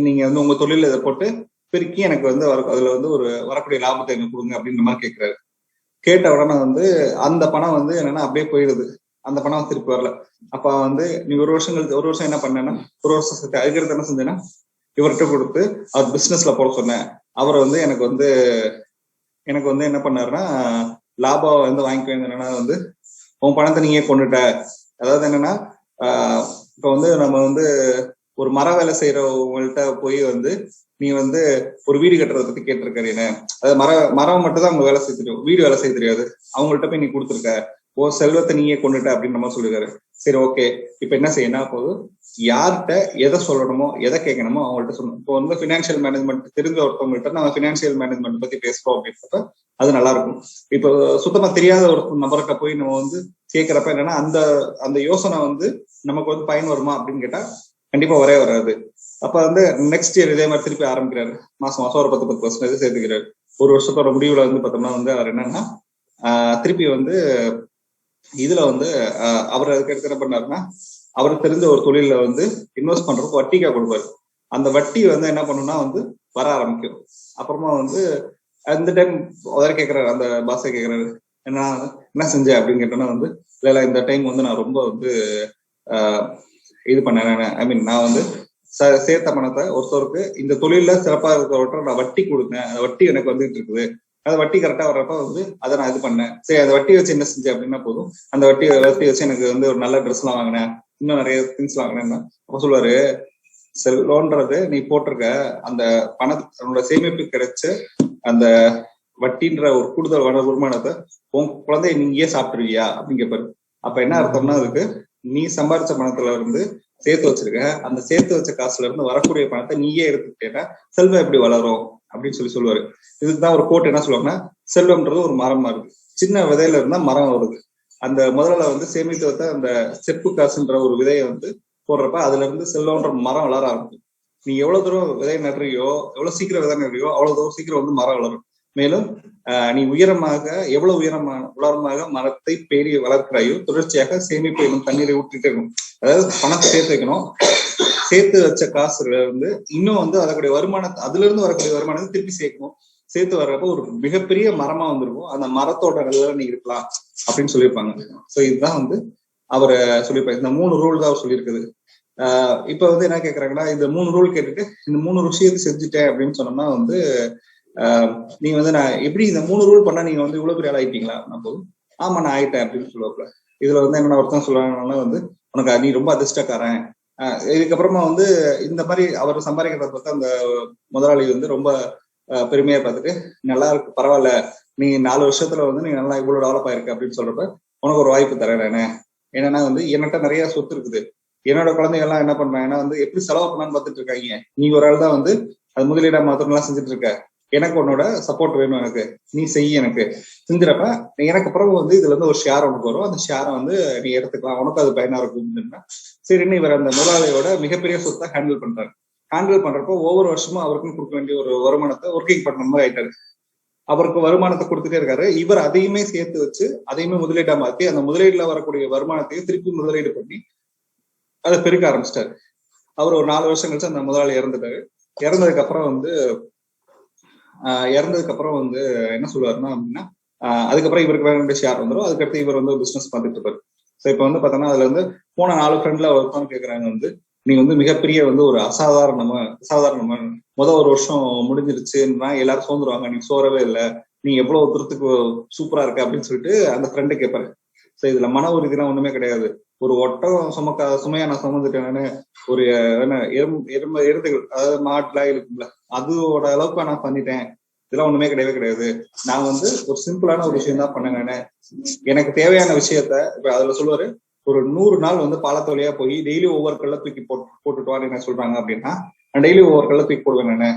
நீங்க வந்து உங்க தொழில இதை போட்டு பெருக்கி எனக்கு வந்து அதுல வந்து ஒரு வரக்கூடிய லாபத்தை எனக்கு கொடுங்க அப்படின்ற மாதிரி கேட்கிறாரு. கேட்ட உடனே வந்து அந்த பணம் வந்து என்னன்னா அப்படியே போயிடுது. அந்த பணம் திருப்பி வரல. அப்ப வந்து நீ ஒரு வருஷம் என்ன பண்ணேன்னா, ஒரு வருஷம் அதுக்கு என்ன செஞ்சேன்னா இவர்கிட்ட கொடுத்து அவர் பிசினஸ்ல போட சொன்னேன். அவர் வந்து எனக்கு வந்து என்ன பண்ணாருன்னா லாபம் வந்து வாங்கிக்க என்னன்னா வந்து உன் பணத்தை நீங்க கொண்டுட்ட. அதாவது என்னன்னா இப்ப வந்து நம்ம வந்து ஒரு மர வேலை செய்யறவங்கள்ட்ட போய் வந்து நீ வந்து ஒரு வீடு கட்டுறதை பத்தி கேட்டிருக்காரு. என்ன அதாவது மரம் மட்டும் தான் அவங்க வேலை செய்ய தெரியும், வீடு வேலை செய்ய தெரியாது. அவங்கள்ட்ட போய் நீ கொடுத்துருக்க, ஓ செல்வத்தை நீயே கொண்டுட்ட அப்படின்னு நம்ம சொல்லிருக்காரு. சரி ஓகே, இப்ப என்ன செய்யணும், போதும் யார்கிட்ட எதை சொல்லணுமோ எதை கேட்கணுமோ அவங்கள்ட்ட சொல்லணும். இப்போ வந்து பினான்சியல் மேனேஜ்மெண்ட் தெரிஞ்ச ஒருத்தவங்கள்ட்ட நம்ம பினான்சியல் மேனேஜ்மெண்ட் பத்தி பேசுறோம் அப்படின்றப்ப அது நல்லா இருக்கும். இப்போ சுத்தமா தெரியாத ஒரு நபர்கிட்ட போய் நம்ம வந்து கேட்கறப்ப என்னன்னா அந்த யோசனை வந்து நமக்கு வந்து பயன் வருமா அப்படின்னு கேட்டா கண்டிப்பா வராது. அப்ப வந்து நெக்ஸ்ட் இயர் இதே மாதிரி திருப்பி ஆரம்பிக்கிறாரு. மாசம் ஒரு 10% சேர்த்துக்கிறாரு. ஒரு வருஷத்தோட முடிவுல வந்து பார்த்தோம்னா வந்து அவர் என்னன்னா திருப்பி வந்து இதுல வந்து அவர் அதுக்கு எடுத்து என்ன பண்ணாருன்னா அவருக்கு தெரிஞ்ச ஒரு தொழில வந்து இன்வெஸ்ட் பண்றதுக்கு வட்டிக்கா கொடுப்பாரு. அந்த வட்டி வந்து என்ன பண்ணுன்னா வந்து வர ஆரம்பிக்கும். அப்புறமா வந்து அந்த டைம் அவரை கேட்கிறாரு, அந்த பாஸை கேட்கிறாரு, என்ன செஞ்ச அப்படின்னு கேட்டோன்னா வந்து இல்ல இந்த டைம் வந்து நான் ரொம்ப வந்து இது பண்ணேன். ஐ மீன் நான் வந்து சேர்த்த பணத்தை ஒருத்தருக்கு இந்த தொழில சிறப்பா இருக்கிறவற்ற நான் வட்டி கொடுத்தேன். அந்த வட்டி எனக்கு வந்துட்டு இருக்குது. அந்த வட்டி கரெக்டா வர்றப்ப வந்து அதை நான் இது பண்ணேன். சரி அந்த வட்டி வச்சு என்ன செஞ்சேன் அப்படின்னா போதும், அந்த வட்டி வச்சு எனக்கு வந்து ஒரு நல்ல ட்ரெஸ் எல்லாம் வாங்கினேன், இன்னும் நிறைய திங்ஸ் வாங்கினேன்னா அப்ப சொல்லுவாரு, செல்வன்றது நீ போட்டிருக்க அந்த பணத்தோட சேமிப்பு கிடைச்ச அந்த வட்டின்ற ஒரு கூடுதல் வருமானத்தை உன் குழந்தைய நீயே சாப்பிட்டுருவியா அப்படின்னு கேட்பாரு. அப்ப என்ன அர்த்தம்னா அதுக்கு நீ சம்பாதிச்ச பணத்துல இருந்து சேர்த்து வச்சிருக்க, அந்த சேர்த்து வச்ச காசுல இருந்து வரக்கூடிய பணத்தை நீயே எடுத்துக்கிட்டேன்னா செல்வம் எப்படி வளரும் அப்படின்னு சொல்லுவாரு. இதுக்குதான் ஒரு கோட் என்ன சொல்லுவாங்கன்னா, செல்வம்ன்றது ஒரு மரம் இருக்கு, சின்ன விதையில இருந்தா மரம் வருது. அந்த முதல்ல வந்து சேமித்து வைத்த அந்த செப்பு காசுன்ற ஒரு விதையை வந்து போடுறப்ப அதுல இருந்து செல்வம்ன்ற மரம் வளர ஆரம்பிக்கும். நீ எவ்வளவு தூரம் விதை நடுறியோ, எவ்வளவு சீக்கிரம் விதை நடுறியோ அவ்வளவு தூரம் சீக்கிரம் வந்து மரம் வளரும். மேலும் நீ எவ்வளவு உயரமாக மரத்தை பேரி வளர்க்கிறாயோ தொடர்ச்சியாக சேமிப்பு என்னும் தண்ணீரை ஊற்றிட்டே இருக்கணும். அதாவது பணத்தை சேர்த்து வைக்கணும். சேர்த்து வச்ச காசுல இருந்து இன்னும் வந்து அதற்குடைய வருமானத்தை, அதுல இருந்து வரக்கூடிய வருமானத்தை திருப்பி சேர்க்கணும். சேர்த்து வர்றப்ப ஒரு மிகப்பெரிய மரமா வந்திருக்கும். அந்த மரத்தோட நிலையில நீ இருக்கலாம் அப்படின்னு சொல்லியிருப்பாங்க. சோ இதுதான் வந்து அவரை சொல்லியிருப்பாங்க. இந்த 3 ரூல் தான் அவர் சொல்லியிருக்குது. இப்ப வந்து என்ன கேக்குறாங்கன்னா, இந்த 3 ரூல் கேட்டுட்டு இந்த 3 விஷயத்தை செஞ்சுட்டேன் அப்படின்னு சொன்னோம்னா வந்து நீங்க வந்து நான் எப்படி இந்த 3 ரூல் பண்ணா நீங்க வந்து இவ்வளவு பெரிய ஆள் ஆயிட்டீங்களா? நான் போதும் ஆமா நான் ஆயிட்டேன் அப்படின்னு சொல்லுவாப்புல. இதுல வந்து என்னன்னா ஒருத்தன் சொல்லுவாங்கன்னா வந்து உனக்கு நீ ரொம்ப அதிர்ஷ்டக்காரன். இதுக்கப்புறமா வந்து இந்த மாதிரி அவர் சம்பாதிக்கிறத பார்த்தா அந்த முதலாளி வந்து ரொம்ப பெருமையா பார்த்துட்டு நல்லா இருக்கு, பரவாயில்ல, நீ 4 வருஷத்துல வந்து நீ நல்லா இவ்வளவு டெவலப் ஆயிருக்கு அப்படின்னு சொல்றப்ப உனக்கு ஒரு வாய்ப்பு தரேன். என்னன்னா வந்து என்கிட்ட நிறைய சொத்து இருக்குது, என்னோட குழந்தைங்க எல்லாம் என்ன பண்றாங்கன்னா வந்து எப்படி செலவு பண்ணான்னு பார்த்துட்டு இருக்காங்க. நீ ஒரு ஆள் தான் வந்து அது முதலீடா மாத்திரம்லாம் செஞ்சுட்டு இருக்க, எனக்கு உன்னோட சப்போர்ட் வேணும், எனக்கு நீ செய்ய, எனக்கு செஞ்சிடப்ப எனக்கு பிறகு வந்து இதுல இருந்து ஒரு ஷேர் உனக்கு வரும், அந்த ஷேரை வந்து நீ எடுத்துக்கலாம், உனக்கு அது பயனா இருக்கும்னா சரின்னு இவர் அந்த முதலாளியோட மிகப்பெரிய சொத்தை ஹேண்டில் பண்றாரு. ஹேண்டில் பண்றப்போ ஒவ்வொரு வருஷமும் அவருக்குன்னு கொடுக்க வேண்டிய ஒரு வருமானத்தை ஒர்க்கிங் பார்ட்னர் மாதிரி ஆயிட்டாரு. அவருக்கு வருமானத்தை கொடுத்துட்டே இருக்காரு. இவர் அதையுமே சேர்த்து வச்சு அதையுமே முதலீட்டா மாத்தி அந்த முதலீடுல வரக்கூடிய வருமானத்தையும் திருப்பி முதலீடு பண்ணி அதை பெருக்க ஆரம்பிச்சிட்டாரு. அவர் ஒரு 4 வருஷம் கழிச்சு அந்த முதலாளி இறந்துட்டாரு. இறந்ததுக்கு அப்புறம் வந்து என்ன சொல்லுவாருன்னா அப்படின்னா அதுக்கப்புறம் இவருக்கு வேண்டிய ஷேர் வந்துடும். அதுக்கடுத்து இவர் வந்து பிசினஸ் பார்த்துட்டு இருப்பாரு. ஸோ இப்போ வந்து பார்த்தோம்னா அதுல வந்து போன 4 ஃப்ரெண்ட்ல ஒருத்தவங்க கேட்கறாங்க வந்து நீ வந்து மிகப்பெரிய வந்து ஒரு அசாதாரணமா ஒரு வருஷம் முடிஞ்சிருச்சுன்னா எல்லாரும் சோர்ந்துருவாங்க, நீ சோறவே இல்லை, நீ எவ்வளவு தூரத்துக்கு சூப்பரா இருக்க அப்படின்னு சொல்லிட்டு அந்த ஃப்ரெண்டு கேட்பாரு. ஸோ இதுல மன உறுதினா ஒண்ணுமே கிடையாது. ஒரு ஒட்டகம் சுமையா நான் சுமந்துட்டேன்னு ஒரு எருதுகள், அதாவது மாட்டுலாம் இருக்கும்ல, அதோட அளவுக்கு நான் பண்ணிட்டேன், இதெல்லாம் ஒண்ணுமே கிடையாது. நான் வந்து ஒரு சிம்பிளான ஒரு விஷயம் தான் பண்ணேன். எனக்கு தேவையான விஷயத்த இப்ப அதுல சொல்லுவாரு, ஒரு 100 நாள் வந்து பாலத்தோலியா போய் டெய்லி ஒவ்வொரு கல்ல தூக்கி போட்டுட்டுவான்னு என்ன சொல்றாங்க அப்படின்னா டெய்லி ஒவ்வொரு கல்ல தூக்கி போடுவேன் நானு.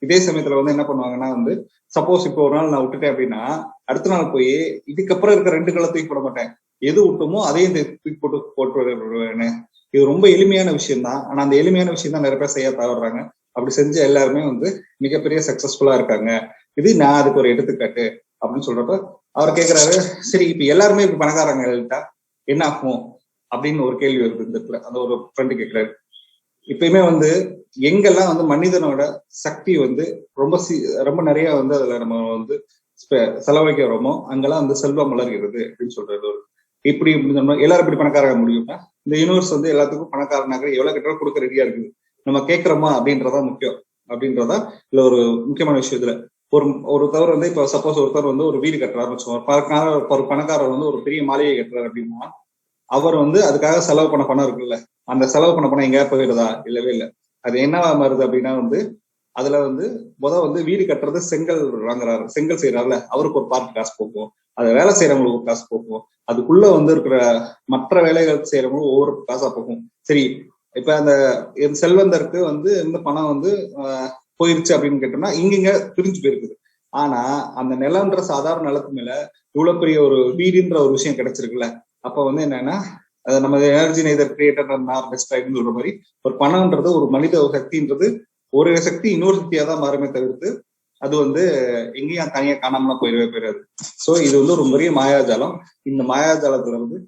இதே சமயத்துல வந்து என்ன பண்ணுவாங்கன்னா வந்து சப்போஸ் இப்போ ஒரு நாள் நான் விட்டுட்டேன் அப்படின்னா அடுத்த நாள் போய் இதுக்கப்புறம் இருக்க 2 கல்ல தூக்கி போட மாட்டேன், எது விட்டுமோ அதையும் தூக்கி போட்டு வருவேன்னு. இது ரொம்ப எளிமையான விஷயம் தான். ஆனா அந்த எளிமையான விஷயம் தான் நிறைய பேர் செய்ய தவறுறாங்க. அப்படி செஞ்ச எல்லாருமே வந்து மிகப்பெரிய சக்சஸ்ஃபுல்லா இருக்காங்க. இது நான் அதுக்கு ஒரு எடுத்துக்காட்டு அப்படின்னு சொல்றப்ப அவர் கேட்கிறாரு, சரி இப்ப எல்லாருமே இப்ப பணக்காரங்க எழுதிட்டா என்ன ஆகும் அப்படின்னு ஒரு கேள்வி வருது இந்த இடத்துல. அந்த ஒரு ஃப்ரெண்டு கேட்கிறாரு. இப்பயுமே வந்து எங்கெல்லாம் வந்து மனிதனோட சக்தி வந்து ரொம்ப நிறைய வந்து அதுல நம்ம வந்து செலவழிக்கிறோமோ அங்கெல்லாம் வந்து செல்வம் வளர்கிறது அப்படின்னு சொல்றது. இப்படி எல்லாரும் இப்படி பணக்காராக முடியும்னா இந்த யூனிவர்ஸ் வந்து எல்லாத்துக்கும் பணக்காரனாக எவ்வளவு கேட்டாலும் கொடுக்க ரெடியா இருக்குது. நம்ம கேட்கிறோமா அப்படின்றதான் முக்கியம். அப்படின்றதா இல்ல ஒரு முக்கியமான விஷயம். இதுல ஒருத்தவர் வந்து இப்ப சப்போஸ் ஒருத்தர் வந்து ஒரு வீடு கட்டுறாருன்னு வச்சுக்கோங்க. ஒரு பணக்காரர் வந்து ஒரு பெரிய மாளிகை கட்டுறாரு அப்படின்னா அவர் வந்து அதுக்காக செலவு பண்ண பணம் இருக்குல்ல, அந்த செலவு பண்ண பணம் எங்கேயா போயிடுதா? இல்லவே இல்லை. அது என்னவா மாறுது அப்படின்னா வந்து அதுல வந்து வந்து வீடு கட்டுறது செங்கல் வாங்குறாரு, செங்கல் செய்யறாருல, அவருக்கு ஒரு பார்ட் காசு போகும். அதை வேலை செய்யறவங்களுக்கு ஒரு காசு போகும். அதுக்குள்ள வந்து இருக்கிற மற்ற வேலைகள் செய்யறவங்களும் ஒவ்வொரு காசா போகும். சரி, இப்ப அந்த செல்வந்தருக்கு வந்து இந்த பணம் வந்து போயிருச்சு அப்படின்னு கேட்டோம்னா இங்க பிரிஞ்சு போயிருக்குது. ஆனா அந்த நிலம்ன்ற சாதாரண நிலத்து மேல இவ்வளவு பெரிய ஒரு வீடுன்ற ஒரு விஷயம் கிடைச்சிருக்குல்ல. அப்ப வந்து என்னன்னா நம்ம எனர்ஜி நெய்தர் கிரியேட்டர் நார் டெஸ்ட்ராய்டுன்னு சொல்ற மாதிரி ஒரு பணம்ன்றது ஒரு மனித சக்தின்றது ஒரு சக்தி இன்னொரு சக்தியா தான் மாறுமே தவிர்த்து அது வந்து எங்கேயும் தனியா காணாமலாம் போயிடாது. சோ இது வந்து ஒரு பெரிய மாயாஜாலம். இந்த மாயாஜாலத்துல வந்து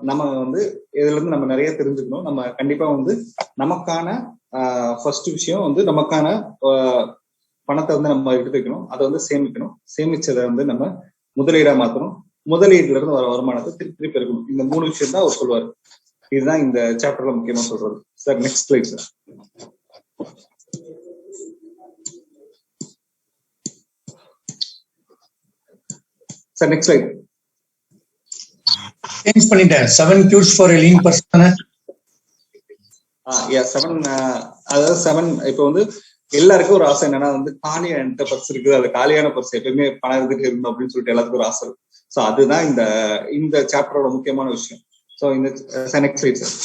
நம்ம வந்து இதுல இருந்து நம்ம நிறைய தெரிஞ்சுக்கணும். நம்ம கண்டிப்பா வந்து நமக்கான ஃபர்ஸ்ட் விஷயம் வந்து நமக்கான பணத்தை வந்து நம்ம எடுத்து வைக்கணும். அதை வந்து சேமிக்கணும். சேமிச்சதை வந்து நம்ம முதலீடா மாத்தணும். முதலீடுல இருந்து வர வருமானத்தை திருப்பி பெருக்கணும். இந்த 3 விஷயம் தான் அவர் சொல்லுவாரு. இதுதான் இந்த சாப்டர்ல முக்கியமா சொல்றது. Sir next slide sir. Sir next slide. Change பண்ணிட்டேன். 7 cues for a lean person. 7 அதாவது 7 இப்ப வந்து எல்லாருக்கும் ஒரு ஆசை என்னன்னா வந்து காலியான பர்ஸ் இருக்குது, அது காலியான பர்ஸ் எப்பயுமே பணம் இருந்துட்டு இருக்கணும் அப்படின்னு சொல்லிட்டு எல்லாத்துக்கும் ஒரு ஆசை. சோ அதுதான் இந்த சாப்டரோட முக்கியமான விஷயம். சோ இந்த நெக்ஸ்ட் ஸ்லைட் சார்.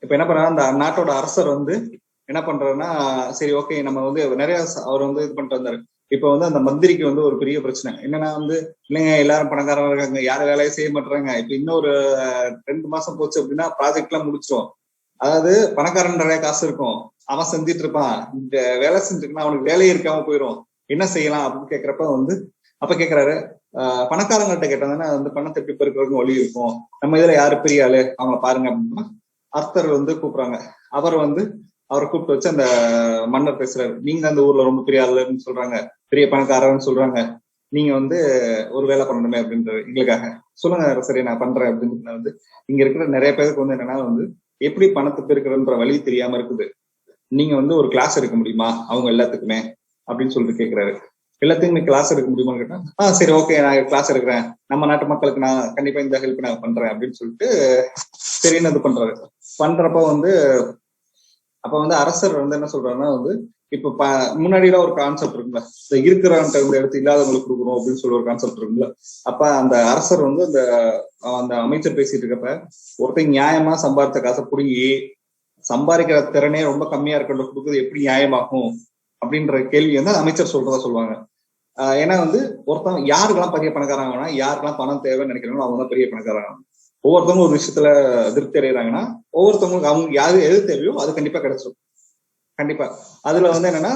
இப்ப என்ன பண்றாரு, அந்த நாட்டோட அரசர் வந்து என்ன பண்றாருன்னா, சரி ஓகே நம்ம வந்து நிறைய அவர் வந்து இது பண்ணிட்டு வந்தாரு. இப்ப வந்து அந்த மந்திரிக்கு வந்து ஒரு பெரிய பிரச்சனை என்னன்னா வந்து இல்லைங்க எல்லாரும் பணக்காரங்க இருக்காங்க, யாரும் வேலையை செய்ய மாட்டாங்க. இப்ப இன்னும் ஒரு 2 மாசம் போச்சு அப்படின்னா ப்ராஜெக்ட் எல்லாம் முடிச்சிடும். அதாவது பணக்காரன் நிறைய காசு இருக்கும், அவன் செஞ்சுட்டு இருப்பான். இந்த வேலை செஞ்சுட்டுனா அவனுக்கு வேலையே இருக்காம போயிடும். என்ன செய்யலாம் அப்படின்னு கேக்குறப்ப வந்து அப்ப கேக்குறாரு, பணக்காரங்கள்ட்ட கேட்டாங்கன்னா வந்து பணத்தை எப்படி பெருக்கிறதுக்கு வழி இருக்கும், நம்ம இதுல யாரு பெரிய ஆளு அவங்கள பாருங்க அப்படின்னா அர்த்தர் வந்து கூப்பிடுறாங்க. அவரை கூப்பிட்டு வச்சு அந்த மன்னர் பேசுறாரு. நீங்க அந்த ஊர்ல ரொம்ப பெரிய ஆளுன்னு சொல்றாங்க, பெரிய பணக்காரன்னு சொல்றாங்க, நீங்க வந்து ஒரு வேலை பண்ணணுமே அப்படின்றது எங்களுக்காக சொல்லுங்க சரி நான் பண்றேன் அப்படின்னு. வந்து இங்க இருக்கிற நிறைய பேருக்கு வந்து என்னன்னா வந்து எப்படி பணத்தை பெருக்கிறன்ற வழி தெரியாம இருக்குது. நீங்க வந்து ஒரு கிளாஸ் எடுக்க முடியுமா அவங்க எல்லாத்துக்குமே அப்படின்னு சொல்லிட்டு கேட்கிறாரு. எல்லாத்துக்குமே கிளாஸ் எடுக்க முடியுமான்னு கேட்டா சரி ஓகே நான் கிளாஸ் எடுக்கிறேன், நம்ம நாட்டு மக்களுக்கு நான் கண்டிப்பா இந்த ஹெல்ப் நான் பண்றேன் அப்படின்னு சொல்லிட்டு சரின்னு இது பண்றாரு. பண்றப்ப வந்து அப்ப வந்து அரசர் வந்து என்ன சொல்றாருன்னா வந்து இப்ப முன்னாடி எல்லாம் ஒரு கான்செப்ட் இருக்குல்ல, இருக்கிறவன்ட்ட வந்து எடுத்து இல்லாதவங்களுக்கு கொடுக்குறோம் அப்படின்னு சொல்லி ஒரு கான்செப்ட் இருக்குல்ல. அப்ப அந்த அரசர் வந்து அந்த அமைச்சர் பேசிட்டு இருக்கப்ப ஒருத்தர் நியாயமா சம்பாதித்த காசை புடுங்கி சம்பாதிக்கிற திறனே ரொம்ப கம்மியா இருக்கிற கொடுக்குறது எப்படி நியாயமாகும் அப்படின்ற கேள்வி வந்து அமைச்சர் சொல்லுவாங்க. ஏன்னா வந்து ஒருத்தவங்க யாருக்கெல்லாம் பெரிய பணக்காரங்கன்னா யாருக்கெல்லாம் பணம் தேவைன்னு நினைக்கிறாங்களோ அவங்க தான் பெரிய பணக்காரங்க. ஒவ்வொருத்தவங்க ஒரு விஷயத்துல திருப்தி அடைகிறாங்கன்னா ஒவ்வொருத்தவங்களுக்கு அவங்க எது தேவையோ அது கண்டிப்பா கிடைச்சிடும். கண்டிப்பா அதுல வந்து என்னன்னா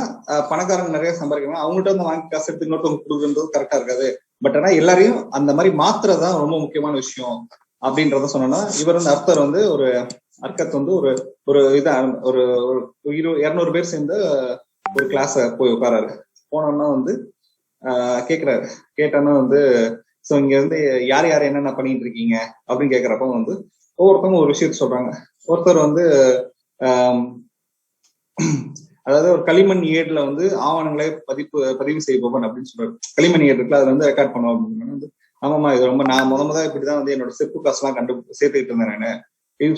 பணக்காரங்க நிறைய சம்பாதிக்கிறாங்க, அவங்கள்ட்ட வந்து வாங்கி காசு எடுத்து இன்னொருத்தவங்க கொடுக்குறது கரெக்டா இருக்காது. பட் ஆனா எல்லாரையும் அந்த மாதிரி மாத்துறதுதான் ரொம்ப முக்கியமான விஷயம் அப்படின்றத சொன்னோம்னா இவர் வந்து அர்த்தர் வந்து ஒரு அர்க்கத் வந்து ஒரு இதா ஒரு 200 பேர் சேர்ந்து ஒரு கிளாஸ் போய் உட்காராரு. போனோம்னா வந்து கேக்குறாரு. கேட்டோன்னா வந்து சோ இங்க வந்து யார் யார் என்னென்ன பண்ணிட்டு இருக்கீங்க அப்படின்னு கேக்குறப்ப வந்து ஒவ்வொருத்தவங்க ஒரு விஷயத்த சொல்றாங்க. ஒருத்தர் வந்து அதாவது ஒரு களிமண் ஏடுல வந்து ஆவணங்களை பதிவு செய்வோம் அப்படின்னு சொல்றாரு. களிமண் ஏடு இருக்குல்ல அதுல வந்து ரெக்கார்ட் பண்ணுவோம் அப்படின்னு வந்து ஆமாமா இது ரொம்ப நான் முதல் இப்படிதான் வந்து என்னோட செப்பு காசு எல்லாம் சேர்த்துக்கிட்டு இருந்தேன் நானு.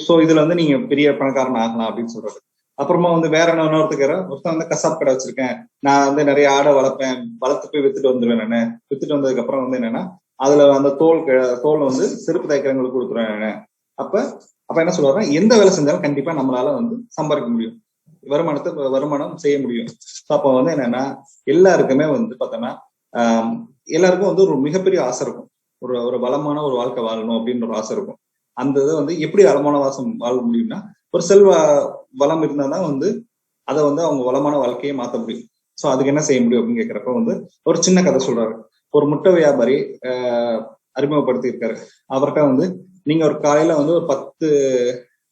சோ இதுல வந்து நீங்க பெரிய பணக்காரன் ஆகலாம் அப்படின்னு சொல்றாரு. அப்புறமா வந்து வேற ஒருத்தன் வந்து கசாப் கடை வச்சிருக்கேன், நான் வந்து நிறைய ஆடை வளர்ப்பேன், வளர்த்து போய் வித்துட்டு வந்துடுவேன் நானு. வித்துட்டு வந்ததுக்கு அப்புறம் வந்து என்னன்னா அதுல அந்த தோல் வந்து செருப்பு தைக்கிறவங்களுக்கு கொடுக்குறேன் நானு. அப்ப என்ன சொல்றாருன்னா எந்த வேலை செஞ்சாலும் கண்டிப்பா நம்மளால வந்து சம்பாதிக்க முடியும், வருமானம் செய்ய முடியும். அப்ப வந்து என்னன்னா எல்லாருக்குமே வந்து பார்த்தோன்னா எல்லாருக்கும் வந்து ஒரு மிகப்பெரிய ஆசை இருக்கும், ஒரு வளமான ஒரு வாழ்க்கை வாழணும் அப்படின்ற ஒரு ஆசை இருக்கும். அந்த இதை வந்து எப்படி வளமான வாழ முடியும்னா ஒரு செல்வ வளம் இருந்தாதான் வந்து அதை வந்து அவங்க வளமான வாழ்க்கையை மாற்ற முடியும். சோ அதுக்கு என்ன செய்ய முடியும் அப்படின்னு கேட்கிறப்ப வந்து ஒரு சின்ன கதை சொல்றாரு. ஒரு முட்டை வியாபாரி அறிமுகப்படுத்தி இருக்காரு. அவர்கிட்ட வந்து நீங்க ஒரு காலையில வந்து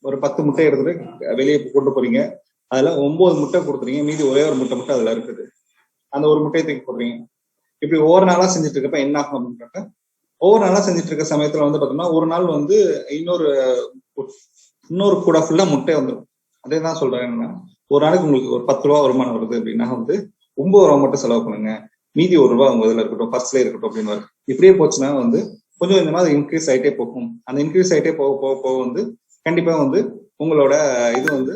ஒரு 10 முட்டை எடுத்துட்டு வெளியே கொண்டு போறீங்க, அதுல 9 முட்டை கொடுத்துறீங்க, மீதி ஒரே ஒரு முட்டை அதுல இருக்குது, அந்த ஒரு முட்டையை தூக்கி போடுறீங்க. இப்படி ஒவ்வொரு நாளா செஞ்சுட்டு இருக்கப்ப என்ன ஆகும் அப்படின்றப்ப ஒவ்வொரு நாளா செஞ்சுட்டு இருக்க சமயத்துல வந்து பாத்தோம்னா ஒரு நாள் வந்து இன்னொரு கூட ஃபுல்லா முட்டை வந்துடும். அதே தான் சொல்றேன், என்னன்னா ஒரு நாளைக்கு உங்களுக்கு ஒரு 10 ரூபா வருமானம் வருது அப்படின்னா வந்து 9 ரூபா மட்டும் செலவு பண்ணுங்க, மீதி 1 ரூபா உங்க இதுல இருக்கட்டும், பர்ஸ்ல இருக்கட்டும் அப்படின்னு. இப்படியே போச்சுன்னா வந்து கொஞ்சம் கொஞ்சமா அது இன்க்ரீஸ் ஆகிட்டே போகும். அந்த இன்க்ரீஸ் ஆகிட்டே போக போக போக வந்து கண்டிப்பா வந்து உங்களோட இது வந்து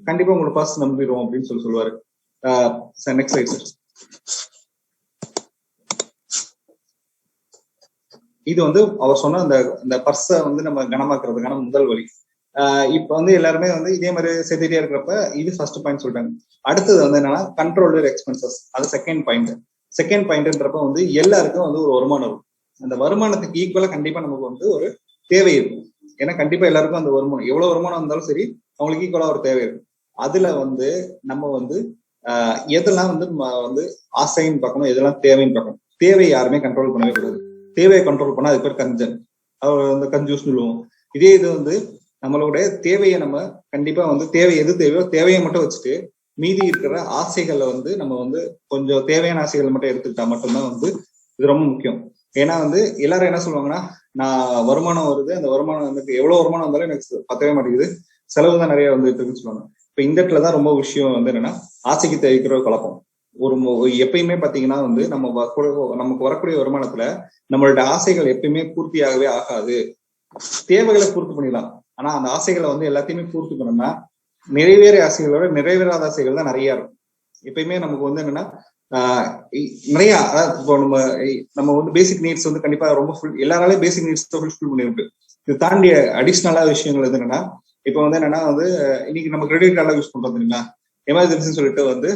கண்டிப்பா உங்களோட பர்ஸ் நம்பிடும் அப்படின்னு சொல்லுவாரு. Next slide sir. இது வந்து அவர் சொன்ன அந்த பர்ஸை வந்து நம்ம கனமாக்குறதுக்கான முதல் வழி. இப்ப வந்து எல்லாருமே வந்து இதே மாதிரி சேர்த்துட்டே இருக்கிறப்ப இது ஃபர்ஸ்ட் பாயிண்ட் சொல்லிட்டாங்க. அடுத்தது வந்து என்னன்னா கண்ட்ரோல்டு எக்ஸ்பென்சஸ், அது செகண்ட் பாயிண்ட். செகண்ட் பாயிண்ட்ன்றப்ப வந்து எல்லாருக்கும் வந்து ஒரு வருமானம் இருக்கும். அந்த வருமானத்துக்கு ஈக்குவலா கண்டிப்பா நமக்கு வந்து ஒரு தேவை இருக்கும். ஏன்னா கண்டிப்பா எல்லாருக்கும் அந்த வருமானம், எவ்வளவு வருமானம் இருந்தாலும் சரி, அவங்களுக்கு ஈக்குவலா ஒரு தேவை இருக்கும். அதுல வந்து நம்ம வந்து எதெல்லாம் வந்து ஆசைன்னு பார்க்கணும், எதெல்லாம் தேவைன்னு பார்க்கணும். தேவையை யாருமே கண்ட்ரோல் பண்ணவே கூடாது. தேவையை கண்ட்ரோல் பண்ணா அதுக்கு பேர் கஞ்சன், அவர் வந்து கன்ஜூஸ் சொல்லுவோம். இதே இது வந்து நம்மளுடைய தேவையை நம்ம கண்டிப்பா வந்து தேவை எது தேவையோ தேவையை மட்டும் வச்சுட்டு மீதி இருக்கிற ஆசைகளை வந்து நம்ம வந்து கொஞ்சம் தேவையான ஆசைகளை மட்டும் எடுத்துக்கிட்டா மட்டும்தான் வந்து இது ரொம்ப முக்கியம். ஏன்னா வந்து எல்லாரும் என்ன சொல்லுவாங்கன்னா, நான் வருமானம் வருது, அந்த வருமானம் வந்து எவ்வளவு வருமானம் வந்தாலும் எனக்கு பத்தவே மாட்டேங்குது, செலவு தான் நிறைய வந்து இருக்குன்னு சொல்லுவாங்க. இப்ப இந்த இடத்துலதான் ரொம்ப விஷயம் வந்து என்னன்னா ஆசைக்கு தேவைக்கிற குழப்பம். எப்பயுமே பாத்தீங்கன்னா வந்து நமக்கு வரக்கூடிய வருமானத்துல நம்மளோட ஆசைகள் எப்பயுமே பூர்த்தியாகவே ஆகாது. தேவைகளை பூர்த்தி பண்ணிடலாம், ஆனா அந்த ஆசைகளை வந்து எல்லாத்தையுமே பூர்த்தி பண்ணோம்னா நிறைவேறிய ஆசைகளோட நிறைவேறாத ஆசைகள் தான் நிறைய இருக்கும். எப்பயுமே நமக்கு வந்து என்னன்னா நிறைய, அதாவது இப்போ நம்ம வந்து பேசிக் நீட்ஸ் வந்து கண்டிப்பா ரொம்ப எல்லாராலையும் பேசிக் நீட்ஸ் ஃபுல்ஃபில் பண்ணிருக்கு. இது தாண்டிய அடிஷ்னலா விஷயங்கள் வந்து என்னன்னா, இப்போ வந்து என்னன்னா வந்து இன்னைக்கு நம்ம கிரெடிட் கார்டெல்லாம் யூஸ் பண்றோம் இல்லைங்களா, எமர்ஜென்சின்னு சொல்லிட்டு வந்து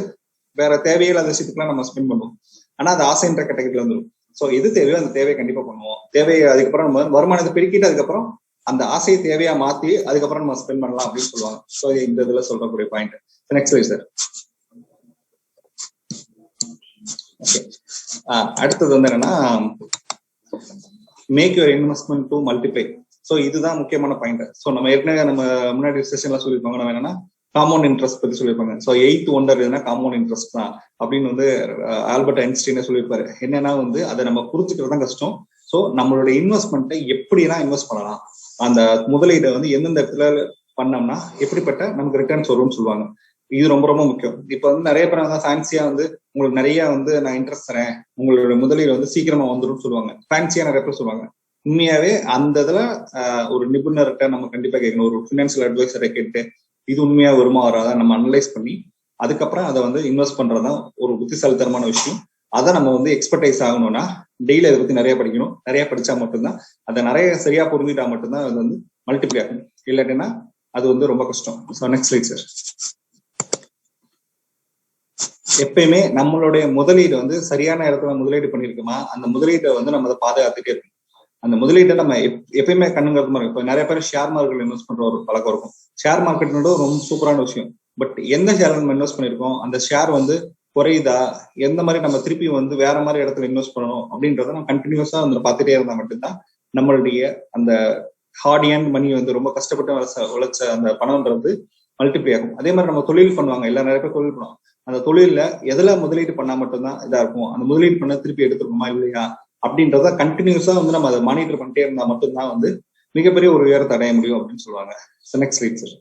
வேற தேவையில்லாத விஷயத்துக்குலாம் நம்ம ஸ்பெண்ட் பண்ணுவோம். ஆனா அது ஆசைன்ற கேட்டகரியில வந்துடும். சோ எது தேவையோ அந்த தேவையை கண்டிப்பா பண்ணுவோம். தேவையை அதுக்கப்புறம் நம்ம வருமானத்தை பெருக்கிட்டு அதுக்கப்புறம் அந்த ஆசையை தேவையா மாத்தி அதுக்கப்புறம் நம்ம ஸ்பெண்ட் பண்ணலாம் அப்படின்னு சொல்லுவாங்க. சோ இந்த இதுல சொல்றக்கூடிய point. Next way sir. Okay, அடுத்தது வந்து என்னன்னா make your investment to multiply. So இதுதான் முக்கியமான பாயிண்ட். சோ நம்ம ஏற்கனவே நம்ம முன்னாடி செஷன்ல சொல்லியிருப்பாங்க, நம்ம என்னன்னா காம்பவுண்ட் இன்ட்ரெஸ்ட் பத்தி சொல்லியிருப்பாங்க. ஸோ 8th ஒண்டர் எதுனா காம்பவுண்ட் இன்ட்ரெஸ்ட் தான் அப்படின்னு வந்து ஆல்பர்ட் ஐன்ஸ்டீனே சொல்லியிருப்பாரு. என்னன்னா வந்து அதை நம்ம புரிஞ்சுக்கிறது தான் கஷ்டம். ஸோ நம்மளோட இன்வெஸ்ட்மெண்ட்டை எப்படிலாம் இன்வெஸ்ட் பண்ணலாம், அந்த முதலீடை வந்து எந்தெந்த இடத்துல பண்ணோம்னா எப்படிப்பட்ட நமக்கு ரிட்டர்ன்ஸ் வரும்னு சொல்லுவாங்க. இது ரொம்ப ரொம்ப முக்கியம். இப்ப வந்து நிறைய பேர் வந்து ஃபேன்சியா வந்து உங்களுக்கு நிறைய வந்து நான் இன்ட்ரெஸ்ட் தரேன், உங்களோட முதலீடு வந்து சீக்கிரமா வந்துடும் சொல்லுவாங்க. ஃபேன்சியா நிறைய பேர் சொல்லுவாங்க. உண்மையாவே அந்த இதுல ஒரு நிபுணர்கிட்ட நம்ம கண்டிப்பா கேட்கணும், ஒரு ஃபினான்சியல் அட்வைசரை கேட்டு இது உண்மையா வருமா வராதா நம்ம அனலைஸ் பண்ணி அதுக்கப்புறம் அதை வந்து இன்வெஸ்ட் பண்றதுதான் ஒரு புத்திசாலித்தனமான விஷயம். அதை நம்ம வந்து எக்ஸ்பர்டைஸ் ஆகணும்னா டெய்லி அதை பத்தி நிறைய படிக்கணும். நிறைய படிச்சா மட்டும்தான், அதை நிறைய சரியா புரிஞ்சுட்டா மட்டும்தான் அது வந்து மல்டிப்ளை ஆகும். இல்லாட்டினா அது வந்து ரொம்ப கஷ்டம். So next slide sir. எப்பயுமே நம்மளுடைய முதலீடு வந்து சரியான இடத்துல முதலீடு பண்ணிருக்கோமா, அந்த முதலீட்டை வந்து நம்ம அதை பாதுகாத்துட்டே இருக்கணும். அந்த முதலீட்டை நம்ம எப்பயுமே கண்ணுங்கிறது மாதிரி இருக்கும். நிறைய பேர் ஷேர் மார்க்கெட்ல இன்வெஸ்ட் பண்ற ஒரு பழக்கம் இருக்கும். ஷேர் மார்க்கெட்னோட ரொம்ப சூப்பரான விஷயம். பட் எந்த ஷேர் நம்ம இன்வெஸ்ட் பண்ணிருக்கோம், அந்த ஷேர் வந்து குறையுதா, எந்த மாதிரி நம்ம திருப்பி வந்து வேற மாதிரி இடத்துல இன்வெஸ்ட் பண்ணணும் அப்படின்றத நம்ம கண்டினியூஸா வந்து பார்த்துட்டே இருந்தா மட்டும்தான் நம்மளுடைய அந்த ஹார்ட் ஏர்ன்ட் மணி வந்து ரொம்ப கஷ்டப்பட்டு உழைச்ச அந்த பணம்ன்றது மல்டிப்ளை ஆகும். அதே மாதிரி நம்ம தொழில் பண்ணுவாங்க, எல்லாரும் நிறைய பேர் தொழில் பண்ணுவாங்க. அந்த தொழில எதுல முதலீடு பண்ணா மட்டும்தான் இதா இருக்கும், அந்த முதலீடு பண்ண திருப்பி எடுத்துருக்கோமா இல்லையா அப்படின்றத கண்டினியூஸா வந்து நம்ம அதை மானிட்டர் பண்ணிட்டே இருந்தா மட்டும்தான் வந்து மிகப்பெரிய ஒரு உயரத்தை அடைய முடியும் அப்படின்னு சொல்லுவாங்க. Next slide sir.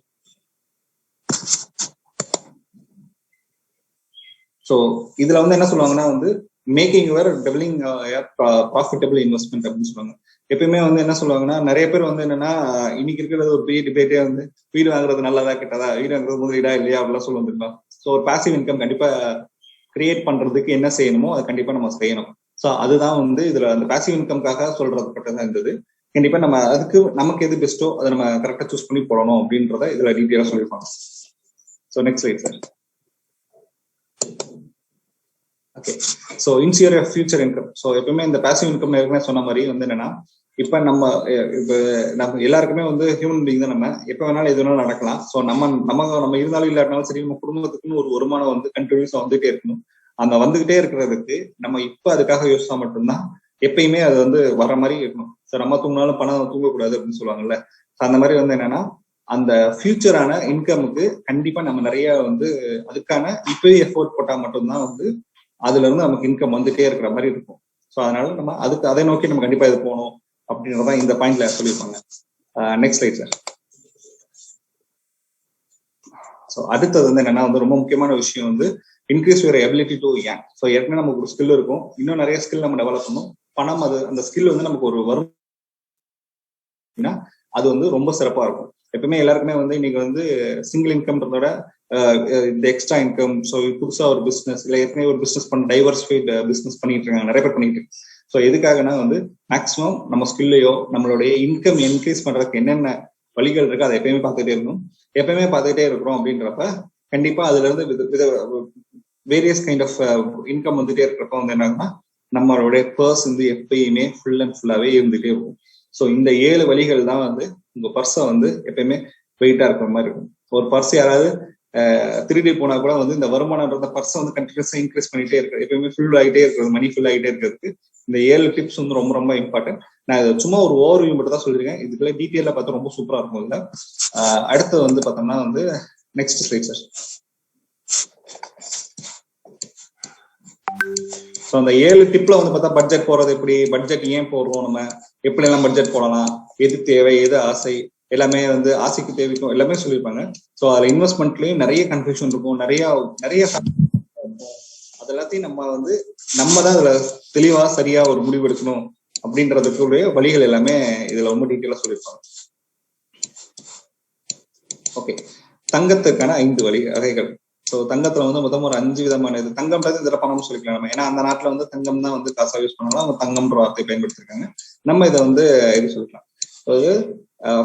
ஸோ இதுல வந்து என்ன சொல்லுவாங்கன்னா வந்து மேக்கிங் யுவர் டெவலிங் ப்ராஃபிட்டபிள் இன்வெஸ்ட்மெண்ட் அப்படின்னு சொல்லுவாங்க. எப்பயுமே வந்து என்ன சொல்லுவாங்கன்னா, நிறைய பேர் வந்து என்னன்னா இன்னைக்கு இருக்கிறது ஒரு பெரிய டிபேட்டே வந்து வீடு வாங்குறது நல்லதா கெட்டதா, வீடு வாங்குறது முதலீடா இல்லையா அப்படிலாம் சொல்லுவாங்க. ஸோ ஒரு பாசிவ் இன்கம் கண்டிப்பா கிரியேட் பண்றதுக்கு என்ன செய்யணுமோ அதை கண்டிப்பா நம்ம செய்யணும். ஸோ அதுதான் வந்து இதுல அந்த பாசிவ் இன்கம்காக சொல்றது பட்டதான் இருந்தது. கண்டிப்பா நம்ம அதுக்கு நமக்கு எது பெஸ்ட்டோ அதை நம்ம கரெக்டா சூஸ் பண்ணி போடணும் அப்படின்றத இதுல டீட்டெயிலா சொல்லியிருப்பாங்க. So next slide sir. Okay, so ensure future income. So எப்பவுமே இந்த பாசிவ் இன்கம் ஏற்கனவே சொன்ன மாதிரி வந்து என்னன்னா, இப்ப நம்ம எல்லாருக்குமே வந்து ஹியூமன் பீயிங் தான், நம்ம எப்ப வேணாலும் எது வேணாலும் நடக்கலாம். ஸோ நம்ம இருந்தாலும் இல்லாட்டினாலும் சரி, நம்ம குடும்பத்துக்குன்னு ஒரு வருமானம் வந்து கண்டினியூஸா வந்துட்டே இருக்கணும். அந்த வந்துகிட்டே இருக்கிறதுக்கு நம்ம இப்ப அதுக்காக யோசிச்சா மட்டும்தான் எப்பயுமே அது வந்து வர மாதிரி இருக்கணும். ஸோ நம்ம தூங்கினாலும் பணம் தூங்கக்கூடாது அப்படின்னு சொல்லுவாங்கல்ல. அந்த மாதிரி வந்து என்னன்னா, அந்த ஃபியூச்சரான இன்கமுக்கு கண்டிப்பா நம்ம நிறைய வந்து அதுக்கான இப்பவே எஃபோர்ட் போட்டா மட்டும்தான் வந்து அதுல இருந்து நமக்கு இன்கம் வந்துட்டே இருக்கிற மாதிரி இருக்கும். ஸோ ஸோ அதனால நம்ம அதை நோக்கி நம்ம கண்டிப்பா இது போகணும் அப்படின்றதான் இந்த பாயிண்ட்ல சொல்லியிருப்பாங்க. Next slide sir. ஸோ அடுத்தது வந்து என்னன்னா வந்து ரொம்ப முக்கியமான விஷயம் வந்து increase your ability to earn. So ஏற்கனவே நமக்கு ஒரு ஸ்கில் இருக்கும், இன்னும் நிறைய ஸ்கில் நம்ம டெவலப் பண்ணணும். பணம் அந்த ஸ்கில் வந்து நமக்கு ஒரு வரும், அது வந்து ரொம்ப சிறப்பா இருக்கும். எப்பவுமே எல்லாருக்குமே வந்து இன்னைக்கு வந்து சிங்கிள் இன்கம்ன்றதோட இந்த எக்ஸ்ட்ரா இன்கம், ஸோ புதுசா ஒரு பிசினஸ் இல்லை ஏற்கனவே ஒரு பிசினஸ் பண்ண டைவர்சிஃபைட் பிசினஸ் பண்ணிட்டு இருக்காங்க, நிறைய பேர் பண்ணிட்டு இருக்கு. ஸோ எதுக்காகனா வந்து மேக்ஸிமம் நம்ம ஸ்கில்லையோ நம்மளுடைய இன்கம் இன்க்ரீஸ் பண்றதுக்கு என்னென்ன வழிகள் இருக்கு அதை எப்பயுமே பார்த்துட்டே இருக்கணும். எப்பயுமே பார்த்துட்டே இருக்கிறோம் அப்படின்றப்ப கண்டிப்பா அதுல இருந்து வேரியஸ் கைண்ட் ஆஃப் இன்கம் வந்துட்டே இருக்கிறப்ப வந்து என்னன்னா நம்மளுடைய பர்ஸ் வந்து எப்பயுமே ஃபுல் அண்ட் ஃபுல்லாவே இருந்துட்டே இருக்கும். ஸோ இந்த 7 வழிகள் தான் வந்து உங்க பர்ஸை வந்து எப்பயுமே வெயிட்டா இருக்கிற மாதிரி இருக்கும். ஒரு பர்ஸ் யாராவது திருடி போனா கூட வந்து இந்த வருமானம்ன்ற பர்ஸை வந்து கண்டினியூஸா இன்க்ரீஸ் பண்ணிட்டே இருக்கு, எப்பயுமே ஃபுல் ஆகிட்டே இருக்கிறது, மணி ஃபுல் ஆகிட்டே இருக்கிறதுக்கு இந்த 7 டிப்ஸ் வந்து ரொம்ப ரொம்ப இம்பார்ட்டன்ட். நான் இதை சும்மா ஒரு ஓவர்வியூ மட்டும் தான் சொல்லியிருக்கேன், இதுக்குள்ள டீட்டெயிலா பார்த்தா ரொம்ப சூப்பரா இருக்கும். இல்ல அடுத்து வந்து பார்த்தோம்னா வந்து நெக்ஸ்ட் ஸ்லைட் சார். ஸோ அந்த 7 டிப்ல வந்து பார்த்தா பட்ஜெட் போறது எப்படி, பட்ஜெட் ஏன் போடுறோம், நம்ம எப்படி எல்லாம் பட்ஜெட் போடலாம், எது தேவை எது ஆசை, எல்லாமே வந்து ஆசைக்கு தேவைக்கும் எல்லாமே சொல்லியிருப்பாங்க. ஸோ அதுல இன்வெஸ்ட்மெண்ட்லயும் நிறைய கன்ஃபியூஷன் இருக்கும், நிறைய அது எல்லாத்தையும் நம்ம தான் அதுல தெளிவா சரியா ஒரு முடிவு எடுக்கணும் அப்படின்றதுக்குரிய வழிகள் எல்லாமே இதுல ரொம்ப டீட்டெயிலா சொல்லியிருப்பாங்க. ஓகே, தங்கத்துக்கான 5 வகைகள். ஸோ தங்கத்துல வந்து மொத்தம் ஒரு 5 விதமான இது. தங்கம்ன்றது இதுல பணம்னு சொல்லிக்கலாம் நம்ம, ஏன்னா அந்த நாட்டுல வந்து தங்கம் தான் வந்து காசா யூஸ் பண்ணாலும் அவங்க தங்கம்ன்ற வார்த்தையை பயன்படுத்திருக்காங்க. நம்ம இதை வந்து இது சொல்லிக்கலாம். அதாவது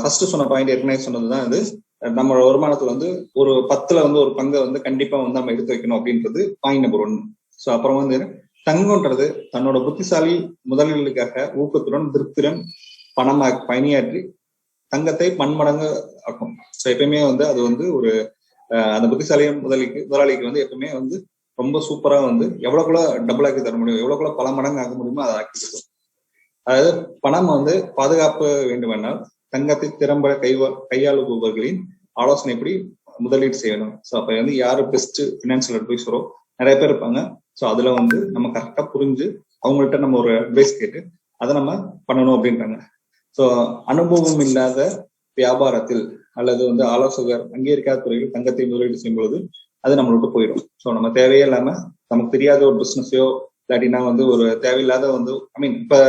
ஃபர்ஸ்ட் சொன்ன பாயிண்ட் ஏற்கனவே சொன்னதுதான் இது, நம்ம வருமானத்துல வந்து ஒரு 10ல வந்து ஒரு பங்கை வந்து கண்டிப்பா வந்து நம்ம எடுத்து வைக்கணும் அப்படின்றது பாயிண்ட் நம்பர் 1. ஸோ அப்புறம் வந்து தங்கம்ன்றது தன்னோட புத்திசாலி முதலீடுகளுக்காக ஊக்கத்துடன் திருப்தியுடன் பணமாக பணியாற்றி தங்கத்தை பன்மடங்கு ஆக்கும். ஸோ எப்பயுமே வந்து அது வந்து ஒரு அந்த புத்திசாலிய முதலாளிக்கு வந்து எப்பவுமே வந்து ரொம்ப சூப்பரா வந்து எவ்வளவுக்குள்ள டபுள் ஆக்கி தர முடியும், எவ்வளவுக்குள்ள பல மடங்கு ஆக முடியுமோ அதை ஆக்கி கொடுக்கும். அதாவது பணம் வந்து பாதுகாப்பு வேண்டுமென்றால் தங்கத்தை திறம்பட கையாளுபவர்களின் ஆலோசனை எப்படி முதலீடு செய்யணும். ஸோ அப்ப வந்து யாரு பெஸ்ட் பினான்சியல் அட்வைசரோ நிறைய பேர் இருப்பாங்க. ஸோ அதுல வந்து நம்ம கரெக்டா புரிஞ்சு அவங்கள்ட்ட நம்ம ஒரு அட்வைஸ் கேட்டு அதை நம்ம பண்ணணும் அப்படின்றாங்க. ஸோ அனுபவம் இல்லாத வியாபாரத்தில் அல்லது வந்து ஆலோசகர் அங்கீகரிக்காத துறையில் தங்கத்தை முதலீடு செய்யும்போது அது நம்ம விட்டு போயிடும். ஸோ நம்ம தேவையே இல்லாம நமக்கு தெரியாத ஒரு பிசினஸையோ இல்லாட்டினா வந்து ஒரு தேவையில்லாத வந்து இப்ப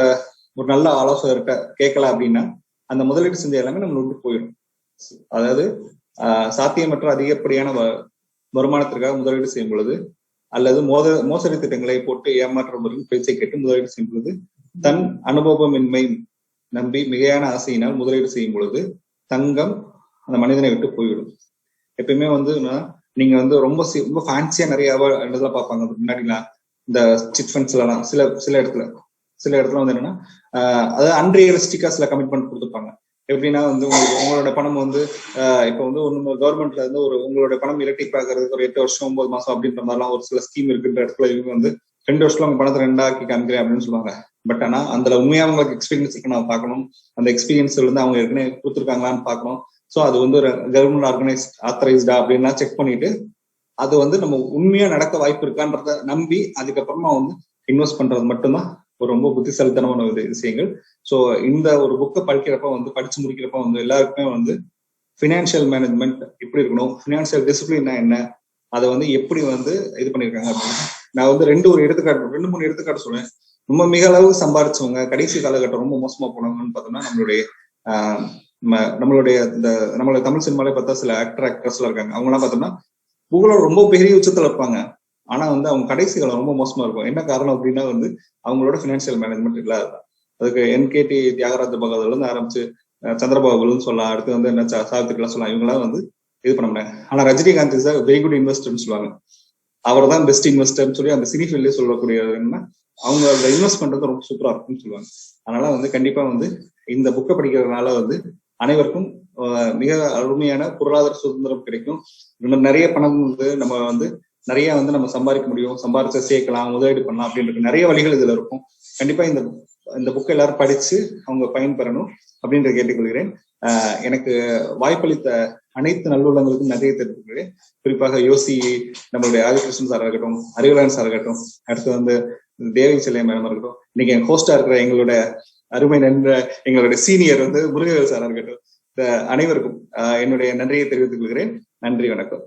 ஒரு நல்ல ஆலோசகர்கிட்ட கேட்கலாம் அப்படின்னா அந்த முதலீடு செஞ்ச எல்லாமே நம்ம விட்டு போயிடும். அதாவது சாத்தியமற்ற அதிகப்படியான வருமானத்திற்காக முதலீடு செய்யும் பொழுது அல்லது மோசடி திட்டங்களை போட்டு ஏமாற்றுவதற்கு பேச்சை கேட்டு முதலீடு செய்யும் பொழுது தன் அனுபவமின்மை நம்பி மிகையான ஆசையினால் முதலீடு செய்யும் பொழுது தங்கம் அந்த மனிதனை விட்டு போய்விடும். எப்பயுமே வந்து நீங்க வந்து ரொம்ப ஃபேன்சியா நிறைய இடத்துல பார்ப்பாங்க. முன்னாடிலாம் இந்த சிட் ஃபண்ட்ஸ்ல எல்லாம் சில இடத்துல வந்து என்னன்னா அதாவது அன்ரியலிஸ்டிக்கா சில கமிட்மெண்ட் கொடுத்துருப்பாங்க. எப்படின்னா வந்து உங்களோட பணம் வந்து இப்ப வந்து கவர்மெண்ட்ல இருந்து உங்களோட பணம் இரட்டிப்பாக்குறதுக்கு ஒரு 8 வருஷம் 9 மாசம் அப்படின்ற மாதிரிலாம் ஒரு சில ஸ்கீம் இருக்குன்ற இடத்துல இவங்க வந்து 2 வருஷத்துல உங்க பணத்தை 2 ஆக்கி காமிக்கிறேன் அப்படின்னு சொல்லுவாங்க. பட் ஆனா அதுல உண்மையா அவங்களுக்கு எக்ஸ்பீரியன்ஸ் இருக்கு நான் பார்க்கணும், அந்த எக்ஸ்பீரியன்ஸ்ல இருந்து அவங்க ஏற்கனவே கொடுத்துருக்காங்களான்னு பார்க்கணும். ஸோ அது வந்து ஒரு கவர்மெண்ட் ஆத்தரைஸ்டா அப்படின்னா செக் பண்ணிட்டு அது வந்து நம்ம உண்மையா நடக்க வாய்ப்பு இருக்கான்றத நம்பி அதுக்கப்புறமா வந்து இன்வெஸ்ட் பண்றது மட்டும்தான் ஒரு ரொம்ப புத்திசாலித்தனமான விஷயங்கள். ஸோ இந்த ஒரு புக்கை படிச்சு முடிக்கிறப்ப வந்து எல்லாருக்குமே வந்து ஃபினான்ஷியல் மேனேஜ்மெண்ட் எப்படி இருக்கணும், ஃபினான்ஷியல் டிசிப்ளின்னா என்ன, அதை வந்து எப்படி வந்து இது பண்ணியிருக்காங்க அப்படின்னு நான் வந்து 2-3 எடுத்துக்காட்டு சொல்றேன். ரொம்ப மிக அளவு சம்பாதிச்சவங்க கடைசி காலகட்டம் ரொம்ப மோசமா போனவங்கன்னு பார்த்தோம்னா நம்மளுடைய தமிழ் சினிமாலே பார்த்தா சில ஆக்டர்ஸ் எல்லாம் இருக்காங்க. அவங்க எல்லாம் பார்த்தோம்னா புகழோட ரொம்ப பெரிய உச்சத்துல இருப்பாங்க. ஆனா வந்து அவங்க கடைசி காலம் ரொம்ப மோசமா இருக்கும். என்ன காரணம் அப்படின்னா வந்து அவங்களோட பினான்சியல் மேனேஜ்மெண்ட் இல்லாத. அதுக்கு என்கேடி தியாகராஜ பகவத்ல இருந்து ஆரம்பிச்சு சந்திரபாபுன்னு சொல்லலாம், அடுத்து வந்து என்ன சாவித்திரிலாம் சொல்லலாம், இவங்கெல்லாம் வந்து இது பண்ண முடியாது. ஆனா ரஜினிகாந்த் இஸ் வெரி குட் இன்வெஸ்டர்னு சொல்லுவாங்க. அவர் தான் பெஸ்ட் இன்வெஸ்டர்னு சொல்லி அந்த சினி ஃபீல்ட்லேயே சொல்லக்கூடிய என்ன அவங்க அந்த இன்வெஸ்ட் பண்றது ரொம்ப சூப்பரா இருக்கும்னு சொல்லுவாங்க. அதனால வந்து கண்டிப்பா வந்து இந்த புக்கை படிக்கிறதுனால வந்து அனைவருக்கும் மிக அருமையான பொருளாதார சுதந்திரம் கிடைக்கும். நிறைய பணம் வந்து நம்ம வந்து நிறைய வந்து நம்ம சம்பாதிக்க முடியும், சம்பாதிச்ச சேர்க்கலாம், முதலீடு பண்ணலாம் அப்படின்றது நிறைய வழிகள் இதுல இருக்கும். கண்டிப்பா இந்த புக்கை எல்லாரும் படிச்சு அவங்க பயன்பெறணும் அப்படின்ற கேட்டுக்கொள்கிறேன். எனக்கு வாய்ப்பளித்த அனைத்து நல்லுள்ளங்களுக்கும் நிறைய தெரிவிக்கிறேன். குறிப்பாக யோசி, நம்மளுடைய ஆதிகிருஷ்ணன் சார் இருக்கட்டும், அறிவலான் சார் இருக்கட்டும், அடுத்து வந்து தேவி சிலை மேடம் இருக்கட்டும், இன்னைக்கு என் ஹோஸ்டா இருக்கிற எங்களோட அருமை எங்களுடைய சீனியர் வந்து முருகவேல் சாரா இருக்கட்டும், அனைவருக்கும் என்னுடைய நன்றியை தெரிவித்துக் கொள்கிறேன். நன்றி, வணக்கம்.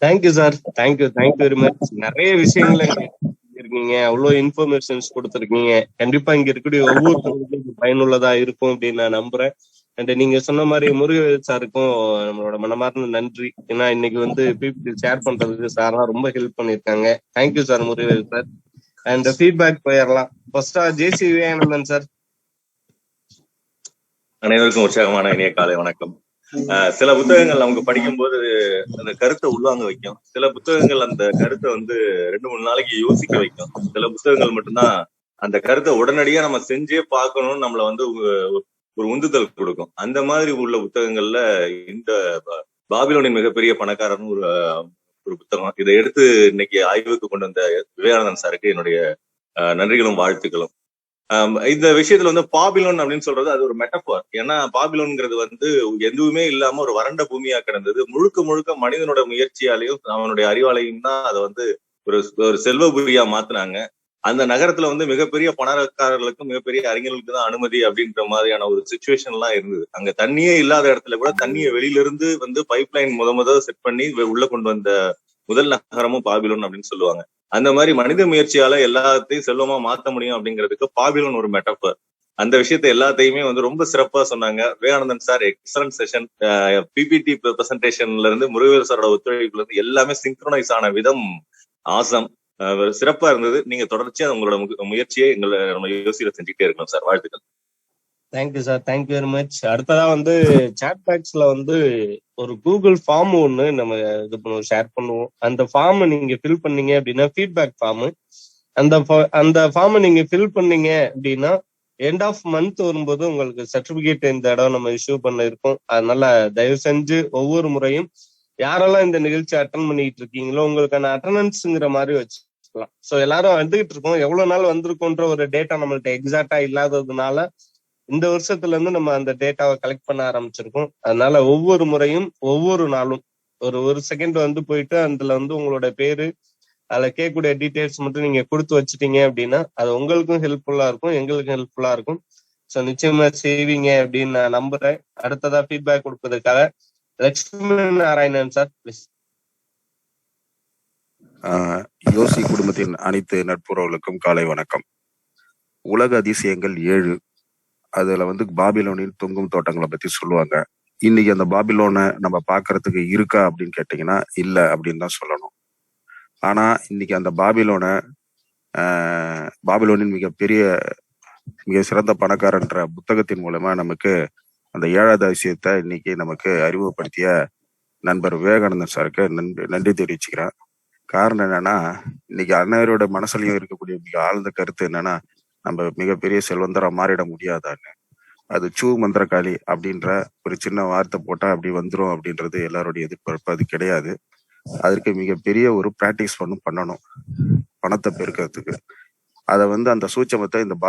Thank you sir, thank you very much. நிறைய விஷயங்களை இருக்கீங்க, அவ்வளவு இன்ஃபர்மேஷன்ஸ் கொடுத்துருக்கீங்க. கண்டிப்பா இங்க இருக்கக்கூடிய ஒவ்வொருத்தருக்கும் பயனுள்ளதா இருக்கும் அப்படின்னு நான் நம்புறேன். அண்ட் நீங்க சொன்ன மாதிரி முருகவேல் சாருக்கும் நம்மளோட மனமார்ந்த நன்றி. ஏன்னா இன்னைக்கு வந்து பிபிடி ஷேர் பண்றதுக்கு சார்லாம் ரொம்ப ஹெல்ப் பண்ணிருக்காங்க. Thank you sir Murugavel sir. And feedback போயிடலாம். ஃபர்ஸ்டா ஜேசி விவேகானந்தன் சார். அனைவருக்கும் உற்சாகமான இனிய காலை வணக்கம். சில புத்தகங்கள் நமக்கு படிக்கும்போது அந்த கருத்தை உள்வாங்க வைக்கும். சில புத்தகங்கள் அந்த கருத்தை வந்து 2-3 நாளைக்கு யோசிக்க வைக்கும். சில புத்தகங்கள் மட்டும்தான் அந்த கருத்தை உடனடியா நம்ம செஞ்சே பார்க்கணும்னு நம்மள வந்து ஒரு உந்துதல் கொடுக்கும். அந்த மாதிரி உள்ள புத்தகங்கள்ல இந்த பாபிலோனின் மிகப்பெரிய பணக்காரன் ஒரு புத்தகம். இதை எடுத்து இன்னைக்கு ஆய்வுக்கு கொண்டு வந்த விவேகானந்தன் சாருக்கு என்னுடைய நன்றிகளும் வாழ்த்துக்களும். இந்த விஷயத்துல வந்து பாபிலோன் அப்படின்னு சொல்றது அது ஒரு மெட்டஃபார். ஏன்னா பாபிலோன்ங்கிறது வந்து எதுவுமே இல்லாம ஒரு வறண்ட பூமியா கிடந்தது. முழுக்க மனிதனோட முயற்சியாலையும் அவனுடைய அறிவாலையும் தான் அதை வந்து ஒரு செல்வபுரியா மாத்தினாங்க. அந்த நகரத்துல வந்து மிகப்பெரிய பணக்காரர்களுக்கும் மிகப்பெரிய அறிஞர்களுக்கு தான் அனுமதி அப்படின்ற மாதிரியான ஒரு சிச்சுவேஷன் எல்லாம் இருந்தது. அங்க தண்ணியே இல்லாத இடத்துல கூட தண்ணியை வெளியில இருந்து வந்து பைப் லைன் முத செட் பண்ணி உள்ள கொண்டு வந்த முதல் நகரமும் பாபிலோன் அப்படின்னு சொல்லுவாங்க. அந்த மாதிரி மனித முயற்சியால எல்லாத்தையும் செல்வமா மாத்த முடியும் அப்படிங்கிறதுக்கு பாபிலோன் ஒரு மெட்டஃபர். அந்த விஷயத்த எல்லாத்தையுமே வந்து ரொம்ப சிறப்பா சொன்னாங்க Vivekanandan sir. Excellent session. PPT பிரசன்டேஷன்ல இருந்து முருகவேல் சாரோட ஒத்துழைப்புல இருந்து எல்லாமே சிங்க்ரோனைஸ் ஆன விதம் ஆசம், சிறப்பா இருந்தது. நீங்க தொடர்ச்சியா உங்களோட முயற்சியை நம்ம யோசியில செஞ்சுக்கிட்டே இருக்கணும் சார். வாழ்த்துக்கள். Thank you sir, thank you very much. அடுத்ததா வந்து சாட் பாக்ஸ்ல வந்து ஒரு கூகுள் ஃபார்ம் ஒண்ணு நம்ம இது பண்ணுவோம், ஷேர் பண்ணுவோம். அந்த ஃபார்ம் நீங்க ஃபில் பண்ணீங்க அப்படின்னா ஃபீட்பேக் ஃபார்ம். அந்த ஃபார்ம் நீங்க ஃபில் பண்ணீங்க அப்படின்னா எண்ட் ஆஃப் மந்த் வரும்போது உங்களுக்கு சர்டிபிகேட் இந்த இடம் நம்ம இஷ்யூ பண்ண இருக்கும். அதனால தயவு செஞ்சு ஒவ்வொரு முறையும் யாரெல்லாம் இந்த நிகழ்ச்சி அட்டன் பண்ணிட்டு இருக்கீங்களோ உங்களுக்கான அட்டண்டன்ஸ்ங்கிற மாதிரி வச்சுக்கலாம். ஸோ எல்லாரும் வந்துகிட்டு இருக்கோம், எவ்வளவு நாள் வந்திருக்கோன்ற ஒரு டேட்டா நம்மள்ட்ட எக்ஸாக்டா இல்லாததுனால இந்த வருஷத்துல இருந்து நம்ம அந்த டேட்டாவை கலெக்ட் பண்ண ஆரம்பிச்சிருக்கோம். அதனால ஒவ்வொரு முறையும் ஒவ்வொரு நாளும் ஒரு செகண்ட் வந்து போயிட்டு அதுல வந்து உங்களோட பேரு அதுல கேட்கக்கூடிய டீட்டெயில்ஸ் மட்டும் நீங்க கொடுத்து வச்சுட்டீங்க அப்படின்னா அது உங்களுக்கும் ஹெல்ப்ஃபுல்லா இருக்கும், எங்களுக்கும் ஹெல்ப்ஃபுல்லா இருக்கும். ஸோ நிச்சயமா செய்வீங்க அப்படின்னு நான் நம்புறேன். அடுத்ததா ஃபீட்பேக் கொடுப்பதற்காக லட்சுமி நாராயணன் சார் ப்ளீஸ். யோசி குடும்பத்தின் அனைத்து நட்புறவுகளுக்கும் காலை வணக்கம். உலக அதிசயங்கள் 7, அதுல வந்து பாபிலோனின் தொங்கும் தோட்டங்களை பத்தி சொல்லுவாங்க. இன்னைக்கு அந்த பாபிலோனை நம்ம பாக்குறதுக்கு இருக்கா அப்படின்னு கேட்டீங்கன்னா இல்ல அப்படின்னு தான் சொல்லணும். ஆனா இன்னைக்கு அந்த பாபிலோனின் மிக சிறந்த பணக்காரன்ற புத்தகத்தின் மூலமா நமக்கு அந்த 7வது அதிசயத்தை இன்னைக்கு நமக்கு அறிமுகப்படுத்திய நண்பர் விவேகானந்தன் சாருக்கு நன்றி தெரிவிச்சுக்கிறேன். காரணம் என்னன்னா, இன்னைக்கு அனைவரோட மனசுலயும் இருக்கக்கூடிய மிக ஆழ்ந்த கருத்து என்னன்னா, நம்ம மிகப்பெரிய செல்வந்தரா மாறிட முடியாதான்னு. அது மந்திரகாளி அப்படின்ற ஒரு சின்ன வார்த்தை போட்டா அப்படி வந்துரும் அப்படின்றது எல்லாருடைய எதிர்பார்ப்பு. அது கிடையாது. அதற்கு மிகப்பெரிய ஒரு பிராக்டிஸ் பண்ணணும் பணத்தை பெருக்கிறதுக்கு. அதை வந்து அந்த சூட்சமத்தை இந்த